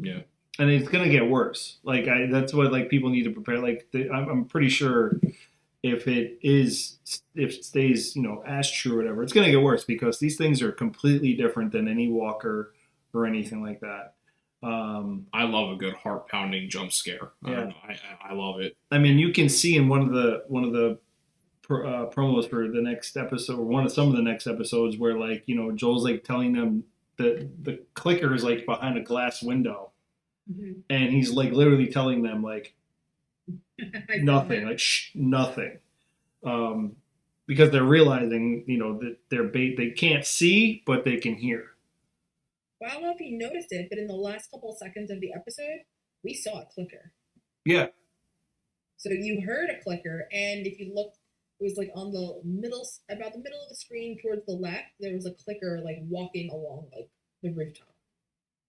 Yeah. and it's gonna get worse. Like that's what like people need to prepare. Like I'm pretty sure if it stays as true or whatever, it's gonna get worse because these things are completely different than any walker or anything like that. I love a good heart pounding jump scare. Yeah. I love it. I mean, you can see in one of the promos for the next episode, or some of the next episodes, where like Joel's like telling them that the clicker is like behind a glass window, and he's like literally telling them like nothing, like shh, nothing, because they're realizing that they can't see but they can hear. Well, I don't know if you noticed it, but in the last couple of seconds of the episode, we saw a clicker. Yeah. So you heard a clicker, and if you looked, it was like on the middle, about the middle of the screen towards the left, there was a clicker like walking along like the rooftop.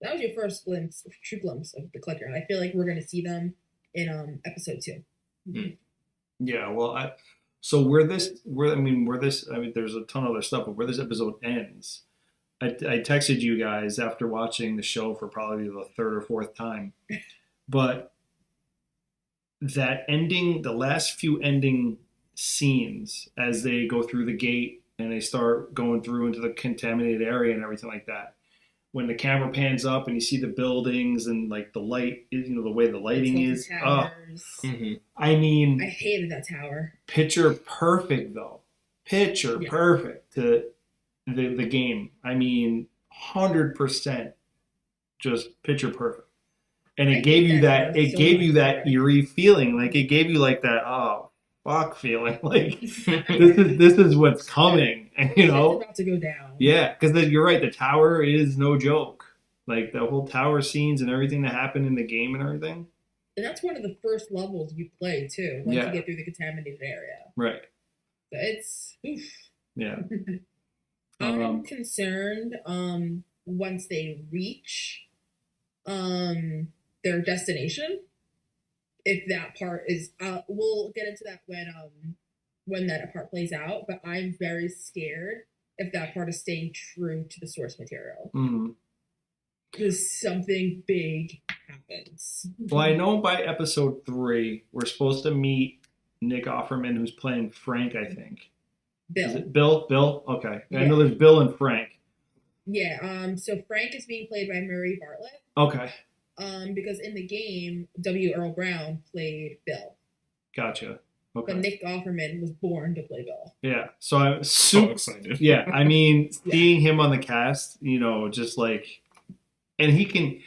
That was your first true glimpse of the clicker, and I feel like we're gonna see them in episode 2. Mm-hmm. Yeah. Well, there's a ton of other stuff, but where this episode ends, I texted you guys after watching the show for probably the third or fourth time, but that ending, the last few ending scenes as they go through the gate and they start going through into the contaminated area and everything like that, when the camera pans up and you see the buildings and like the light, the way the lighting is. I mean, I hated that tower. Picture perfect though. Perfect to the game. I mean, 100% just picture perfect. And it gave you that. It gave you that eerie feeling. Like it gave you like that. Oh fuck feeling. Like this is what's coming. It's about to go down. Yeah, because you're right. The tower is no joke. Like the whole tower scenes and everything that happened in the game and everything. And that's one of the first levels you play too. Once you get through the contaminated area. Right. So it's oof. Yeah. I'm concerned. Once they reach, their destination, if that part is, we'll get into that when that part plays out. But I'm very scared if that part is staying true to the source material. Because something big happens. Well, I know by episode 3 we're supposed to meet Nick Offerman, who's playing Frank, I think. Bill. Is it Bill? Bill? Okay. Yeah. I know there's Bill and Frank. Yeah. So Frank is being played by Murray Bartlett. Okay. Because in the game, W. Earl Brown played Bill. Gotcha. Okay. But Nick Offerman was born to play Bill. Yeah. So I'm So excited. Yeah. I mean, seeing him on the cast, just like, and he can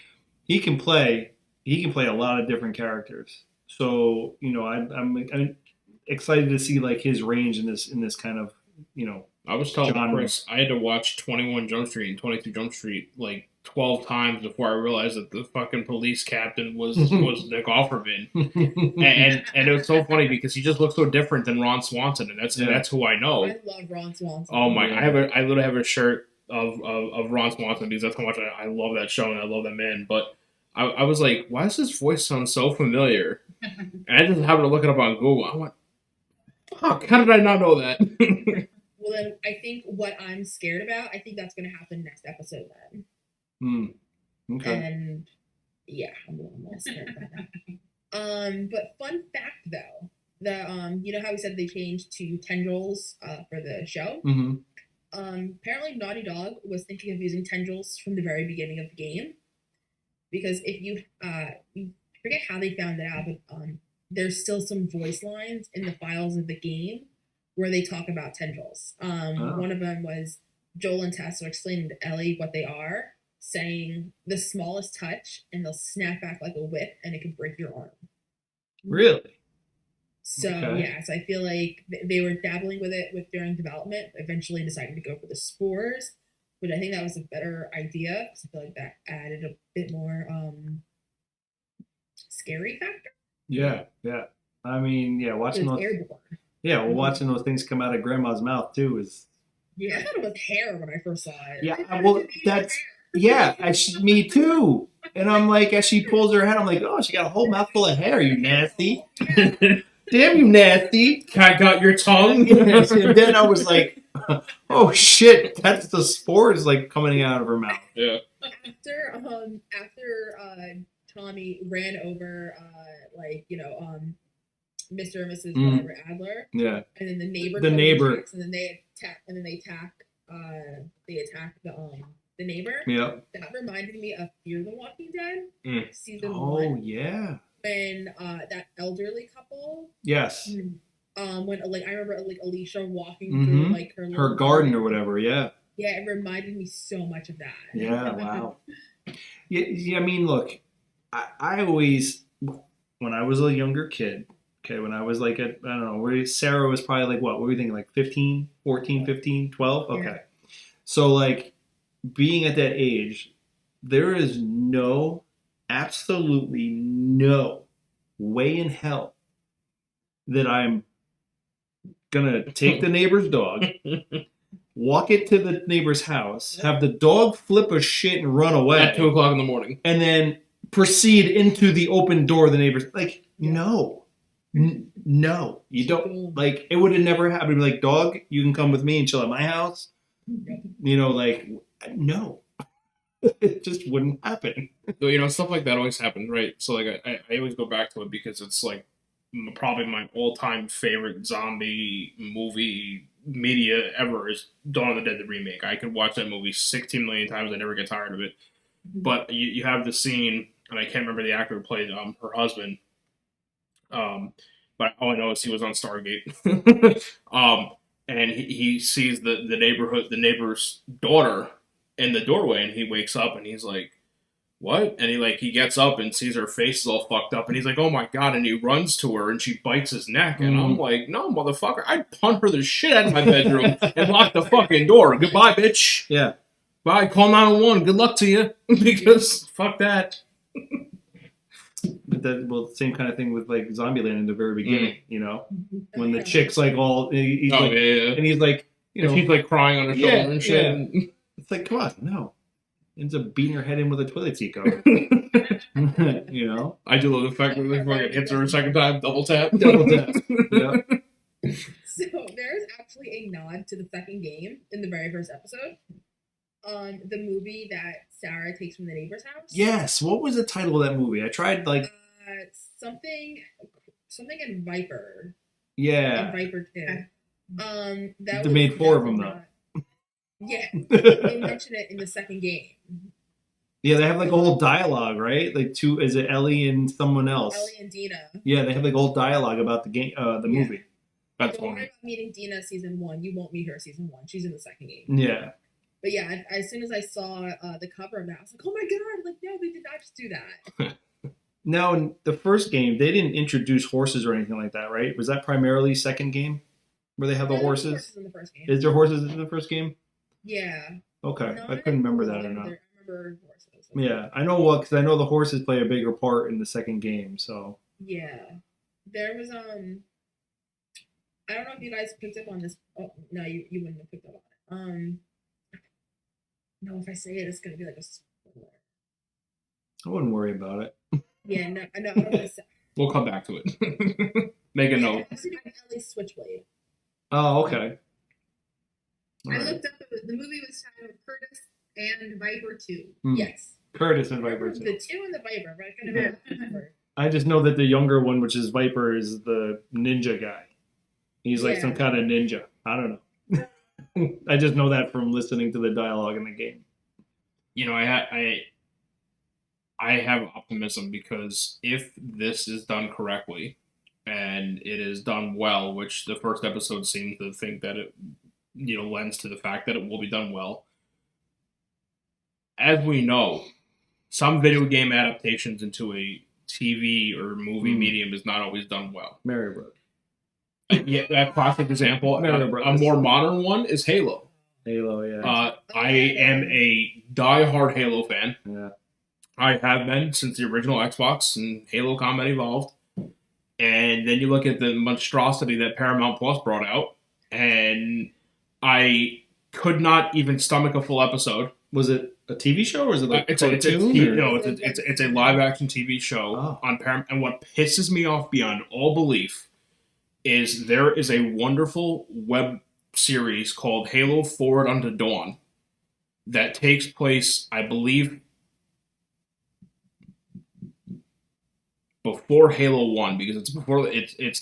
play a lot of different characters. So, I'm excited to see like his range in this kind of, I was telling genre. Chris I had to watch 21 Jump Street and 22 Jump Street like 12 times before I realized that the fucking police captain was Nick Offerman. And it was so funny because he just looks so different than Ron Swanson, and that's who I know. I love Ron Swanson. Oh my! I literally have a shirt of Ron Swanson because that's how much I love that show and I love that man. But I was like, why does his voice sound so familiar? And I just happened to look it up on Google. I went, fuck! How did I not know that? Well, then I think what I'm scared about, I think that's going to happen next episode then. Okay. And yeah, I'm a little more scared about that. But fun fact though, you know how we said they changed to tendrils for the show? Mm-hmm. Apparently Naughty Dog was thinking of using tendrils from the very beginning of the game. Because if you forget how they found it out, but there's still some voice lines in the files of the game where they talk about tendrils. One of them was Joel and Tess are explaining to Ellie what they are, saying the smallest touch and they'll snap back like a whip and it can break your arm. Really? So yeah, so I feel like they were dabbling with it during development, eventually deciding to go for the spores, but I think that was a better idea because I feel like that added a bit more scary factor. Yeah. I mean, yeah, watching those. Airborne. Yeah, well, watching those things come out of Grandma's mouth too is. Yeah, I thought it was hair when I first saw it. Yeah, well, that's me too. And I'm like, as she pulls her head, I'm like, oh, she got a whole mouthful of hair. You nasty. Damn, you nasty. Cat got your tongue. And then I was like, oh shit, that's the spores like coming out of her mouth. Yeah. After Tommy ran over Mr. and Mrs. Whatever Adler. Yeah. And then the neighbor. Attacks, and then they attack the neighbor. Yeah. That reminded me of Fear the Walking Dead season 1. Oh yeah. When that elderly couple. Yes. When I remember Alicia walking through her garden or whatever. Yeah. Yeah, it reminded me so much of that. Yeah. Wow. Yeah. I mean, look, I always, when I was a younger kid. Okay, when I was like I don't know, where Sarah was probably like, what were we thinking, like 15, 14, 15, 12? Okay. Yeah. So like being at that age, there is absolutely no way in hell that I'm gonna take the neighbor's dog, walk it to the neighbor's house, have the dog flip a shit and run away. At 2 o'clock in the morning. And then proceed into the open door of the neighbor's. Like, no. No, you don't. Like, it would have never happened. Like, dog, you can come with me and chill at my house. You know, like, no. It just wouldn't happen. You know, stuff like that always happens, right? So, like, I always go back to it because it's, like, probably my all-time favorite zombie movie media ever is Dawn of the Dead, the remake. I could watch that movie 16 million times. I never get tired of it. But you have the scene, and I can't remember the actor who played her husband. But all I know is he was on Stargate. And he sees the neighbor's daughter in the doorway, and he wakes up and he's like, what? And he gets up and sees her face is all fucked up, and he's like, oh my god, and he runs to her and she bites his neck, and I'm like, no, motherfucker, I'd punt her the shit out of my bedroom and lock the fucking door. Goodbye, bitch. Yeah. Bye, call 911. Good luck to you. Because fuck that. But same kind of thing with like Zombieland in the very beginning, you know, when the chick's like all, he's and he's like, you know, he's like crying on her shoulder and shit. Yeah. It's like, come on, no. Ends up beating her head in with a toilet seat cover. You know, I do love the fact that they fucking hits her a second time, double tap. Yeah. So there's actually a nod to the second game in the very first episode. The movie that Sarah takes from the neighbor's house. Yes. What was the title of that movie? I tried like something in Viper. Yeah. And Viper 2. That they made 4 of them though. Yeah. They mentioned it in the second game. Yeah, they have like a whole dialogue, right? Like is it Ellie and someone else? Ellie and Dina. Yeah, they have like a whole dialogue about the game, the movie. That's Don't worry about meeting Dina season 1. You won't meet her season 1. She's in the second game. Yeah. But yeah, as soon as I saw the cover of that, I was like, oh my god, like, no, they did not just do that. Now, in the first game, they didn't introduce horses or anything like that, right? Was that primarily second game? where they have the There were horses? in the first game. Is there horses in the first game? Yeah. Okay, Not I couldn't remember a that lot, or but not. I remember horses. Yeah, I know because I know the horses play a bigger part in the second game. So Yeah. There was I don't know if you guys picked up on this. Oh no, you wouldn't have picked up on it. No, if I say it, it's gonna be like a spoiler. I wouldn't worry about it. Yeah, no, I know. I don't want to say. We'll come back to it. Make a note. It has to do with Ellie Switchblade. Oh, okay. All I right. looked up the movie was titled Curtis and Viper 2. Hmm. Yes. Curtis and Viper. The two and the Viper, but I couldn't remember the Viper. I just know that the younger one, which is Viper, is the ninja guy. He's like Yeah. some kind of ninja. I don't know. I just know that from listening to the dialogue in the game. You know, I have optimism because if this is done correctly and it is done well, which the first episode seemed to think that it, lends to the fact that it will be done well. As we know, some video game adaptations into a TV or movie medium is not always done well. Mario Bros. Yeah, that classic example. Mario A Brothers. more modern one is Halo. Halo, yeah. I am a die-hard Halo fan. Yeah. I have been since the original Xbox and Halo Combat Evolved. And then you look at the monstrosity that Paramount Plus brought out, and I could not even stomach a full episode. Was it a TV show or is it like It's a cartoon? it's a live action TV show on Paramount. And what pisses me off beyond all belief is there is a wonderful web series called Halo Forward Unto Dawn that takes place, I believe, before Halo 1, because it's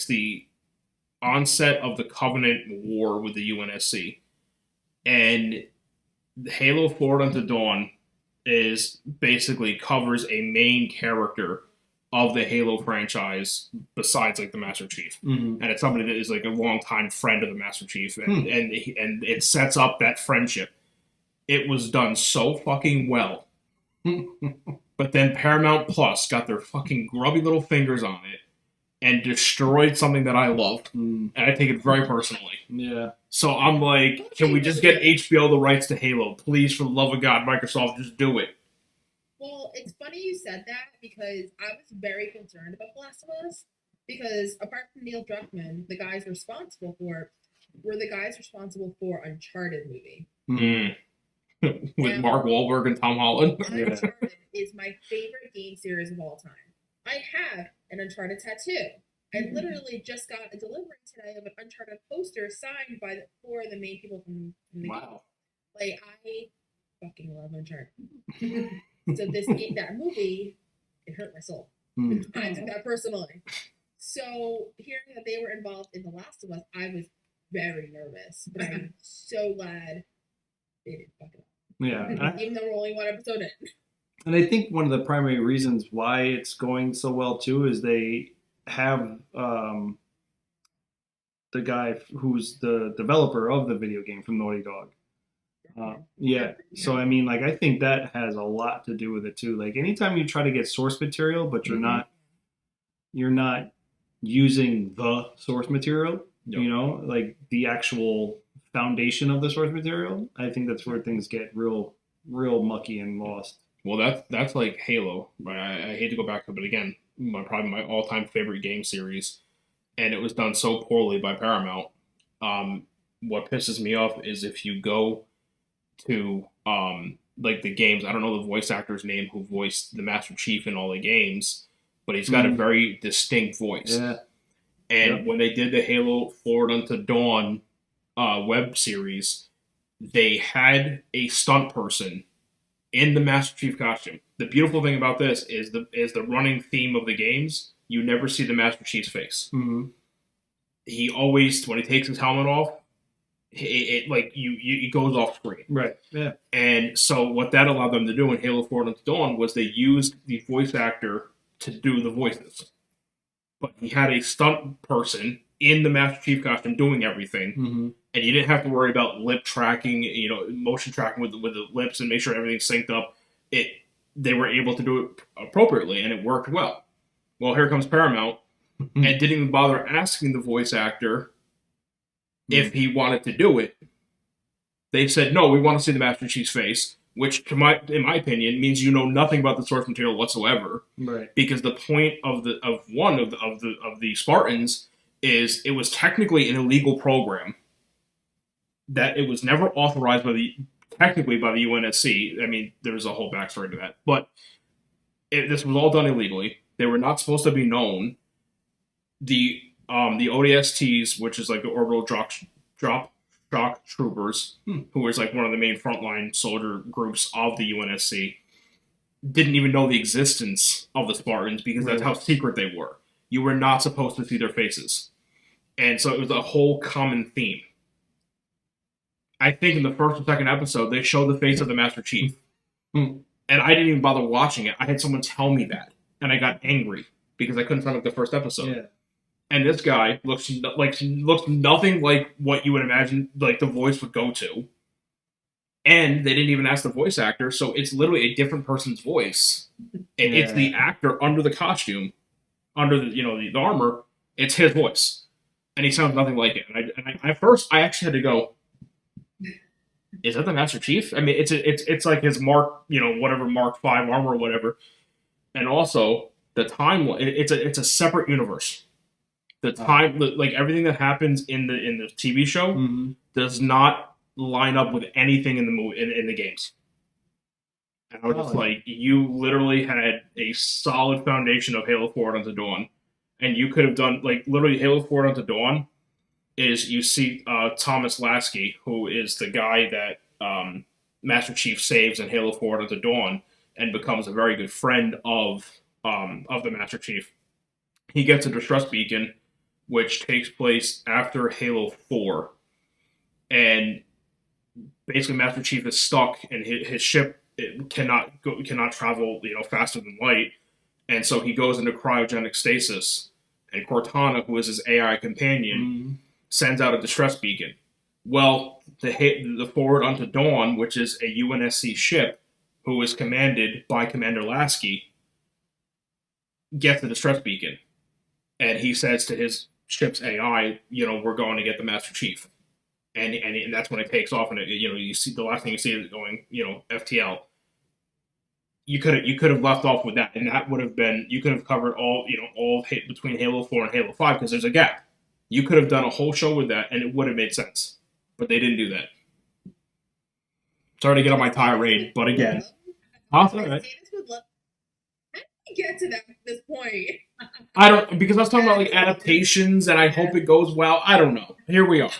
the onset of the Covenant War with the UNSC. And Halo Forward Unto Dawn is basically covers a main character of the Halo franchise besides like the Master Chief. Mm-hmm. And it's somebody that is like a longtime friend of the Master Chief, and it sets up that friendship. It was done so fucking well. But then Paramount Plus got their fucking grubby little fingers on it and destroyed something that I loved. And I take it very personally. Yeah. So I'm like, can we just get HBO the rights to Halo? Please, for the love of God, Microsoft, just do it. Well, it's funny you said that because I was very concerned about The Last of Us because apart from Neil Druckmann, the guys responsible for Uncharted movie. With Mark Wahlberg and Tom Holland. Uncharted is my favorite game series of all time. I have an Uncharted tattoo. I literally just got a delivery today of an Uncharted poster signed by four of the main people from the game. Like, I fucking love Uncharted. So that movie, it hurt my soul. I took that personally. So hearing that they were involved in The Last of Us, I was very nervous. But I'm so glad they didn't fuck it up. Yeah. Even though we're only one episode in. And I think one of the primary reasons why it's going so well too is they have the guy who's the developer of the video game from Naughty Dog. So I mean, like, I think that has a lot to do with it too. Like, anytime you try to get source material, but you're not using the source material, like the actual foundation of the source material, I think that's where things get real mucky and lost. Well, that's like Halo. I hate to go back to it, but again, probably my all-time favorite game series, and it was done so poorly by Paramount. What pisses me off is if you go to like the games, I don't know the voice actor's name who voiced the Master Chief in all the games, but he's got a very distinct voice. Yeah. And when they did the Halo Forward Unto Dawn web series, they had a stunt person in the Master Chief costume. The beautiful thing about this is the running theme of the games. You never see the Master Chief's face. Mm-hmm. He always, when he takes his helmet off, it goes off screen. Right. Yeah. And so what that allowed them to do in Halo 4 Unto Dawn was they used the voice actor to do the voices. But he had a stunt person in the Master Chief costume doing everything. Mm-hmm. And you didn't have to worry about lip tracking, motion tracking with the lips and make sure everything's synced up. They were able to do it appropriately, and it worked well. Well, here comes Paramount, and didn't even bother asking the voice actor If he wanted to do it, they said, no, we want to see the Master Chief's face, which, in my opinion, means you know nothing about the source material whatsoever. Right. Because the point of the Spartans is it was technically an illegal program that it was never authorized by the UNSC. I mean, there's a whole backstory to that, but this was all done illegally. They were not supposed to be known. The ODSTs, which is like the orbital shock troopers, who is like one of the main frontline soldier groups of the UNSC, didn't even know the existence of the Spartans because that's how secret they were. You were not supposed to see their faces. And so it was a whole common theme. I think in the first or second episode, they show the face of the Master Chief. And I didn't even bother watching it. I had someone tell me that. And I got angry because I couldn't find the first episode. Yeah. And this guy looks nothing like what you would imagine like the voice would go to. And they didn't even ask the voice actor, so it's literally a different person's voice. And it's the actor under the costume, under the armor. It's his voice, and he sounds nothing like it. And at first, I actually had to go, "Is that the Master Chief?" I mean, it's like his Mark, whatever Mark 5 armor or whatever. And also the time, it's a separate universe. The time, like everything that happens in the TV show, does not line up with anything in the movie in the games. And I was just like, you literally had a solid foundation of Halo Forward Unto Dawn, and you could have done like literally Halo Forward Unto Dawn is you see Thomas Lasky, who is the guy that Master Chief saves in Halo Forward Unto Dawn and becomes a very good friend of the Master Chief. He gets a distress beacon, which takes place after Halo 4, and basically Master Chief is stuck, and his ship cannot travel faster than light, and so he goes into cryogenic stasis. And Cortana, who is his AI companion, sends out a distress beacon. Well, the Forward Unto Dawn, which is a UNSC ship, who is commanded by Commander Lasky, gets the distress beacon, and he says to his ship's AI, we're going to get the Master Chief. And that's when it takes off, and you see the last thing you see is going, FTL. You could have left off with that, and that would have been, you could have covered all between Halo 4 and Halo 5 because there's a gap. You could have done a whole show with that, and it would have made sense, but they didn't do that. Sorry to get on my tirade, but again, How did we get to this point? I don't, because I was talking about like adaptations, and I hope it goes well. I don't know. Here we are.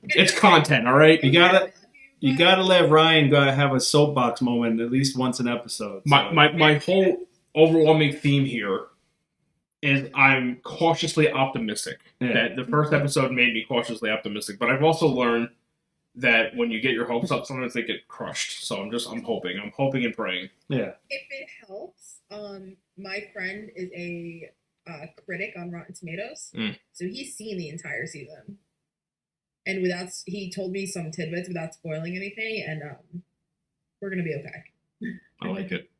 It's content, all right. You gotta let Ryan have a soapbox moment at least once an episode. So. My whole overwhelming theme here is I'm cautiously optimistic. That the first episode made me cautiously optimistic, but I've also learned that when you get your hopes up, sometimes they get crushed. So I'm hoping and praying. Yeah. If it helps, my friend is a critic on Rotten Tomatoes, so he's seen the entire season, and he told me some tidbits without spoiling anything, and we're gonna be okay. I like it.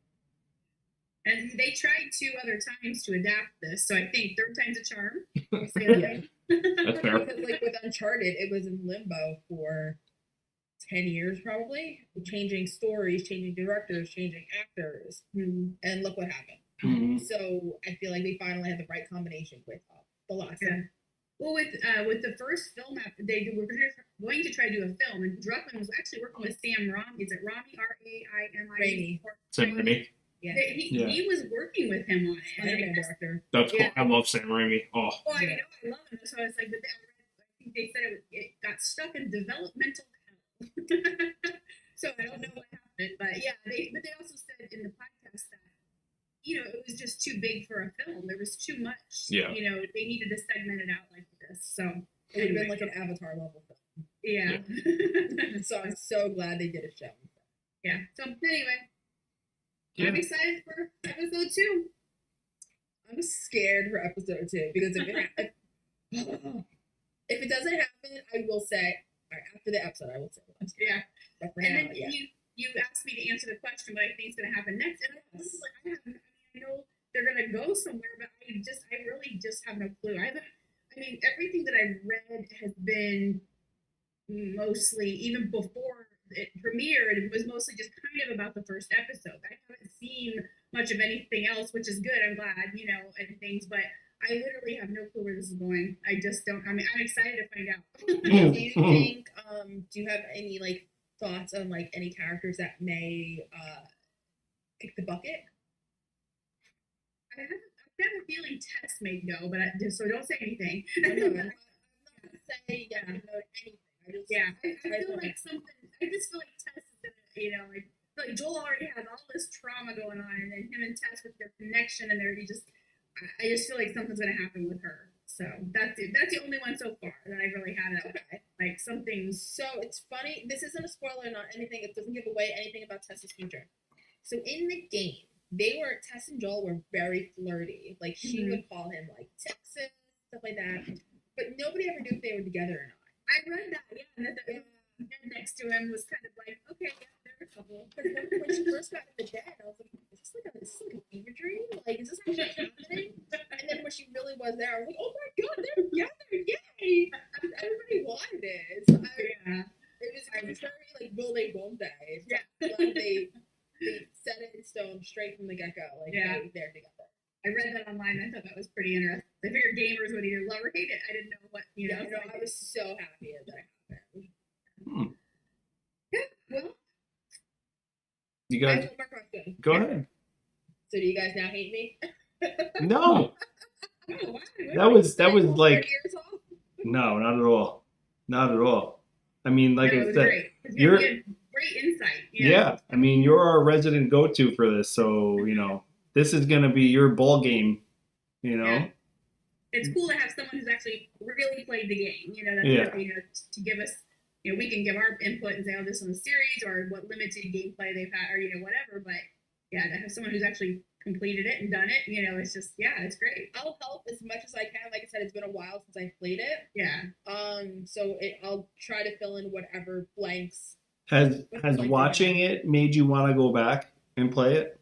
And they tried 2 other times to adapt this, so I think third time's a charm. That's fair. Because like with Uncharted, it was in limbo for 10 years probably, changing stories, changing directors, changing actors, and look what happened. So I feel like they finally had the right combination with the last one. Well, with the first film, they were going to try to do a film, and Druckmann was actually working with Sam Raimi. Is it Raimi? R-A-I-M-I? Sam Raimi. Yeah. He was working with him on it. Spider-Man director. That's cool. I love Sam Raimi. Oh. Oh, I know. I love him. So I was like, but I think they said it got stuck in developmental hell. So I don't know what happened, but yeah, they also said in the podcast that it was just too big for a film. There was too much. Yeah. They needed to segment it out like this. So it would have been like an Avatar level film. Yeah. So I'm so glad they did a show. Yeah. So anyway, I'm excited for episode 2. I'm scared for episode 2 because if it doesn't happen, I will say after the episode. I will say yeah. But for and now, then you asked me to answer the question, what I think is going to happen next, and I know they're going to go somewhere, but I really just have no clue. Everything that I've read has been mostly, even before it premiered, it was mostly just kind of about the first episode. I haven't seen much of anything else, which is good. I'm glad, you know, and things, but I literally have no clue where this is going. I just don't. I mean, I'm excited to find out. Do you think? Do you have any like thoughts on like any characters that may kick the bucket? I have a feeling Tess may go, but so don't say anything. I'm not say yeah, no, anything. I feel like something. I just feel like Tess is gonna, you know, like Joel already has all this trauma going on, and then him and Tess with their connection, and I just feel like something's gonna happen with her. So that's the only one so far that I really had like something. So it's funny. This isn't a spoiler, not anything. It doesn't give away anything about Tess's future. So in the game, Tess and Joel were very flirty. Like she would call him like Texas, stuff like that. But nobody ever knew if they were together or not. I read that, yeah. And the next to him was kind of like, okay, yeah, they're a couple. But when she first got in the den, I was like, is this like a fever dream? Like, is this actually happening? And then when she really was there, I was like, oh my god, they're together! Yay! Everybody wanted it. So it was very like, will they, won't they? So like, they set it in stone straight from the get go. Like, they're together. I read that online. I thought that was pretty interesting. I figured gamers would either love or hate it. I didn't know what, you know. No, I was so happy that happened. Yeah, well. You guys, I have one more question. go ahead. So do you guys now hate me? No, Oh, wow. that was like, years off? no, not at all, not at all. I mean, like No, it I was said, great. you're Great insight. yeah. I mean, you're our resident go-to for this, so you know this is gonna be your ball game. You know. Yeah. It's cool to have someone who's actually really played the game. You know, that's you know, to give us. You know, we can give our input and say, oh, this one's series or what limited gameplay they've had or, you know, whatever. But yeah, to have someone who's actually completed it and done it, you know, it's just, it's great. I'll help as much as I can. Like I said, it's been a while since I played it. Yeah. So I'll try to fill in whatever blanks. Has watching it made you want to go back and play it?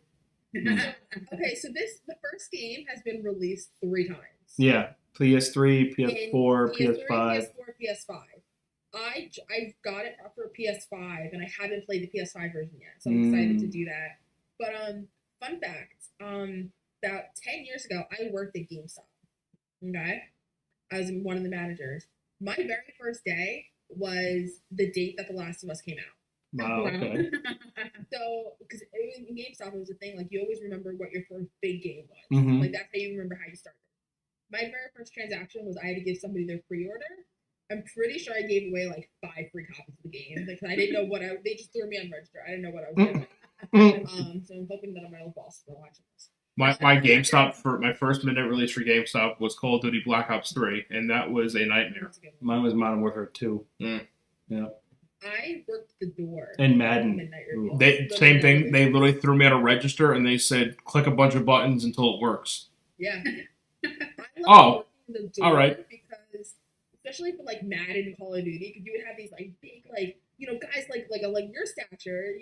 Okay, so the first game has been released 3 times. Yeah, PS3, PS4, PS5. PS4, PS5. I got it for PS5, and I haven't played the PS5 version yet, so I'm excited to do that. But fun fact, about 10 years ago, I worked at GameStop. Okay, I was one of the managers. My very first day was the date that The Last of Us came out. Wow. Okay. So, because in GameStop, it was a thing like you always remember what your first big game was. Mhm. Like that's how you remember how you started. My very first transaction was I had to give somebody their pre-order. I'm pretty sure I gave away like 5 free copies of the game because I didn't know what they just threw me on register. I didn't know what I was doing. So I'm hoping that my old boss is watching this. My GameStop for my first midnight release for GameStop was Call of Duty Black Ops 3, and that was a nightmare. That's a good one. Mine was Modern Warfare 2. Mm. Yeah. I worked the door. And Madden. Midnight Ooh. release. They same thing. They literally threw me at a register and they said, "Click a bunch of buttons until it works." Yeah. I Oh, love working the door all right. because especially for like Madden and Call of Duty, because you would have these like big guys like your stature,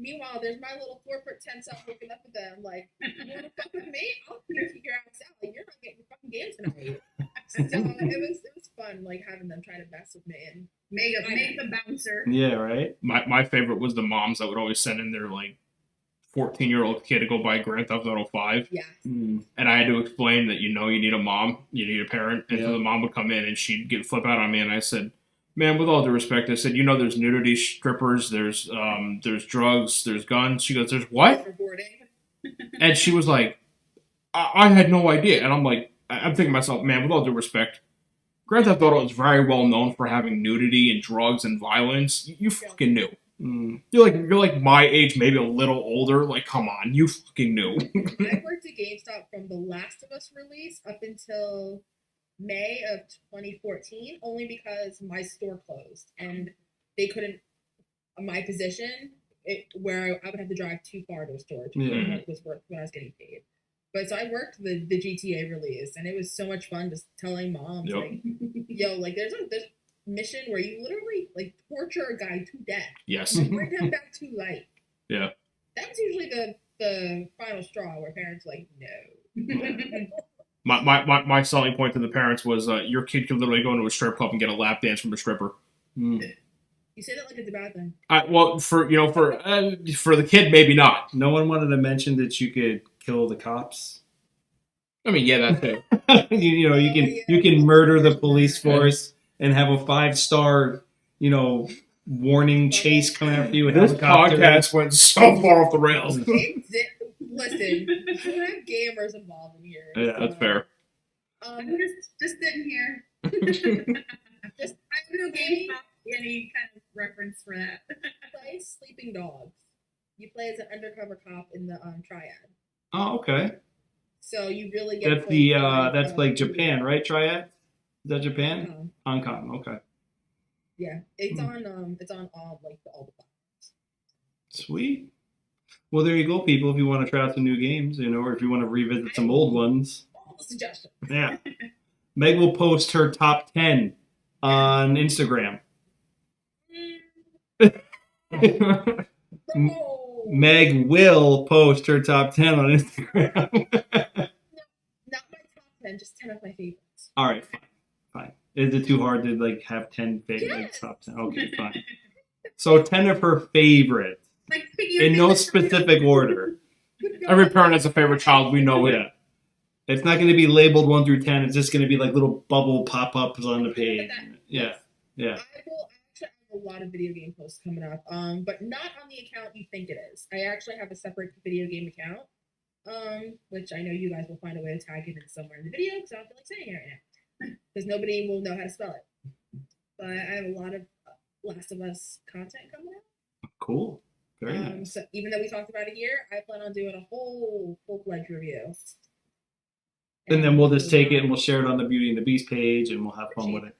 Meanwhile, there's my little 4'10" self looking up at them like, you want to fuck with me? I'll kick your ass out. Like you're not getting your fucking game tonight. So it was fun like having them try to mess with me and make the bouncer. Yeah, right? My favorite was the moms that would always send in their like 14-year-old kid to go buy Grand Theft Auto 5. yeah. Mm. And I had to explain that you need a mom, you need a parent, and so Yeah. the mom would come in and she'd flip out on me, and I said, "Man, with all due respect," I said, there's nudity, strippers, there's drugs, there's guns." She goes, "There's what?" Overboarding. And she was like, I had no idea. And I'm like, I'm thinking to myself, man, with all due respect, Grand Theft Auto is very well known for having nudity and drugs and violence. You fucking knew. Mm. You're like my age, maybe a little older. Like, come on, you fucking knew. I worked at GameStop from The Last of Us release up until May of 2014, only because my store closed and they couldn't. My position, where I would have to drive too far to a store to Yeah. what it was worth when I was getting paid. But so I worked the GTA release, and it was so much fun just telling moms Yep. like, "Yo, like there's a mission where you literally like torture a guy to death, Yes. bring him back to life." Yeah. That's usually the final straw where parents are like, no. My selling point to the parents was your kid could literally go into a strip club and get a lap dance from a stripper. Mm. You say that like it's a bad thing. Well, for the kid, maybe not. No one wanted to mention that you could kill the cops. I mean, yeah, that too. you can murder the police force and have a 5-star, warning chase coming after you with This helicopters. podcast went so far off the rails. Listen, you have gamers involved in here. Yeah, that's fair. I'm just sitting here. Just I have no any kind of reference for that. play Sleeping Dogs. You play as an undercover cop in the Triad. Oh, okay. So you really get That's the that's like Japan, right? Triad? Is that Japan? Hong Kong. Okay. Yeah, it's on all the platforms. Sweet. Well, there you go, people. If you want to try out some new games, or if you want to revisit some old ones. All the suggestions. Yeah. Meg will post her top 10 on Instagram. No. Meg will post her top 10 on Instagram. Not my top 10, just 10 of my favorites. All right, fine. Is it too hard to have 10 favorites? Top 10? Okay, fine. So 10 of her favorites in no specific order. Every parent has a favorite child. We know it. Yeah. It's not going to be labeled 1 through 10. It's just going to be like little bubble pop-ups on the page. Yeah. I actually have a lot of video game posts coming up, but not on the account you think it is. I actually have a separate video game account, which I know you guys will find a way to tag it in somewhere in the video because I don't feel like saying it right now because nobody will know how to spell it. But I have a lot of Last of Us content coming up. Cool. Very nice. So even though we talked about it here, I plan on doing a whole full-fledged review. And then we'll just take it and we'll share it on the Beauty and the Beast page and we'll have fun with it.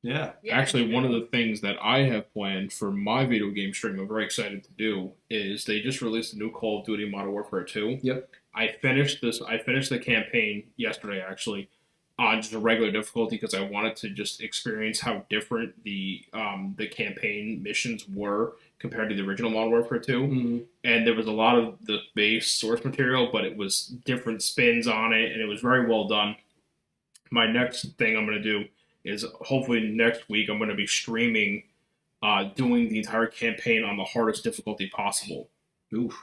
Yeah. Actually, one of the things that I have planned for my video game stream, I'm very excited to do, is they just released a new Call of Duty Modern Warfare 2. Yep. I finished the campaign yesterday, actually, on just a regular difficulty because I wanted to just experience how different the campaign missions were compared to the original Modern Warfare 2. Mm-hmm. And there was a lot of the base source material, but it was different spins on it, and it was very well done. My next thing I'm going to do is hopefully next week I'm going to be streaming doing the entire campaign on the hardest difficulty possible. Oof.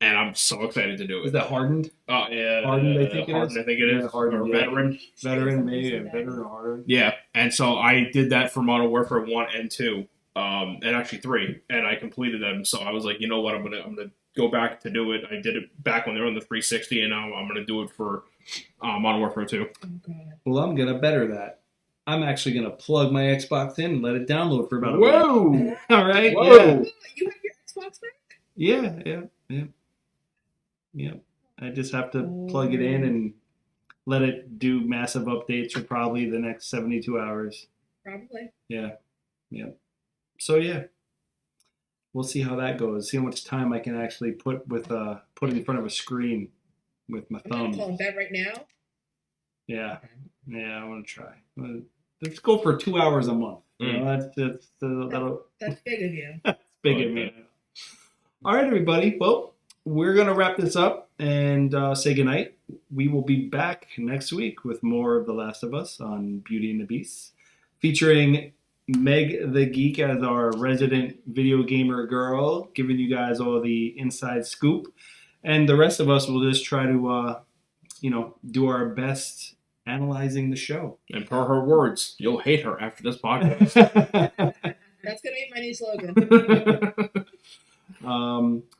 And I'm so excited to do it. Is that hardened? Yeah, Hardened, I think it is. I think it is. Hardened, or yeah. veteran. Veteran, maybe. Veteran or hardened. Yeah, and so I did that for Modern Warfare 1 and 2, and actually 3, and I completed them. So I was like, you know what, I'm gonna go back to do it. I did it back when they were on the 360, and now I'm gonna do it for Modern Warfare 2. Oh, God. Well, I'm going to better that. I'm actually going to plug my Xbox in and let it download for about a Whoa! week. All right? Whoa! Yeah. You have your Xbox back? Yeah. I just have to plug it in and let it do massive updates for probably the next 72 hours. Probably. Yeah. So, yeah. We'll see how that goes. See how much time I can actually put it in front of a screen with my I'm going thumb. to call that right now. Yeah, I want to try. Let's go for 2 hours a month. That's big of you. That's big of me. All right, everybody. Well, we're gonna wrap this up and say goodnight. We will be back next week with more of The Last of Us on Beauty and the Beast, featuring Meg the Geek as our resident video gamer girl, giving you guys all the inside scoop, and the rest of us will just try to do our best analyzing the show. And per her words, you'll hate her after this podcast. That's going to be my new slogan.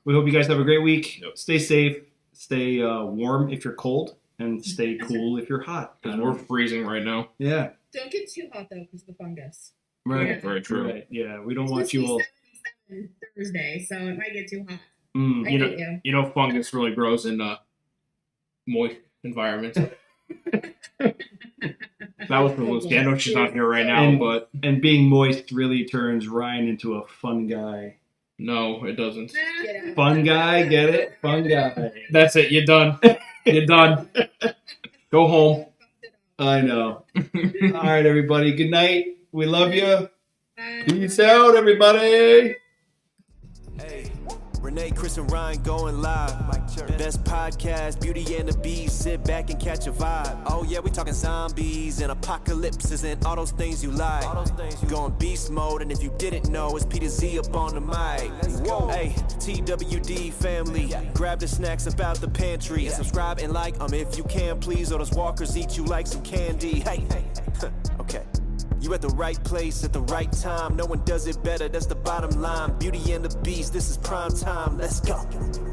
We hope you guys have a great week. Yep. Stay safe. Stay warm if you're cold. And stay cool if you're hot. Because we're freezing right now. Yeah. Don't get too hot, though, because of the fungus. Right. Yeah, very true. Right. Yeah, we don't want you all... Thursday, so it might get too hot. You know, fungus really grows in moist environments. That was for Lucy. I know she's not here right now, but... And being moist really turns Ryan into a fun guy. No, it doesn't. Fun guy, get it? Fun guy. That's it. You're done. You're done. Go home. I know. All right, everybody. Good night. We love you. Bye. Peace out, everybody. Hey, Renee, Chris, and Ryan going live. The best podcast, Beauty and the Beast. Sit back and catch a vibe. Oh yeah, we talking zombies and apocalypses and all those things you like. Going beast mode, and if you didn't know, it's Peter Z up on the mic. Hey, TWD family, grab the snacks about the pantry and subscribe and like if you can, please. Or those walkers eat you like some candy. Hey, okay. You at the right place at the right time. No one does it better, that's the bottom line. Beauty and the Beast, this is prime time. Let's go.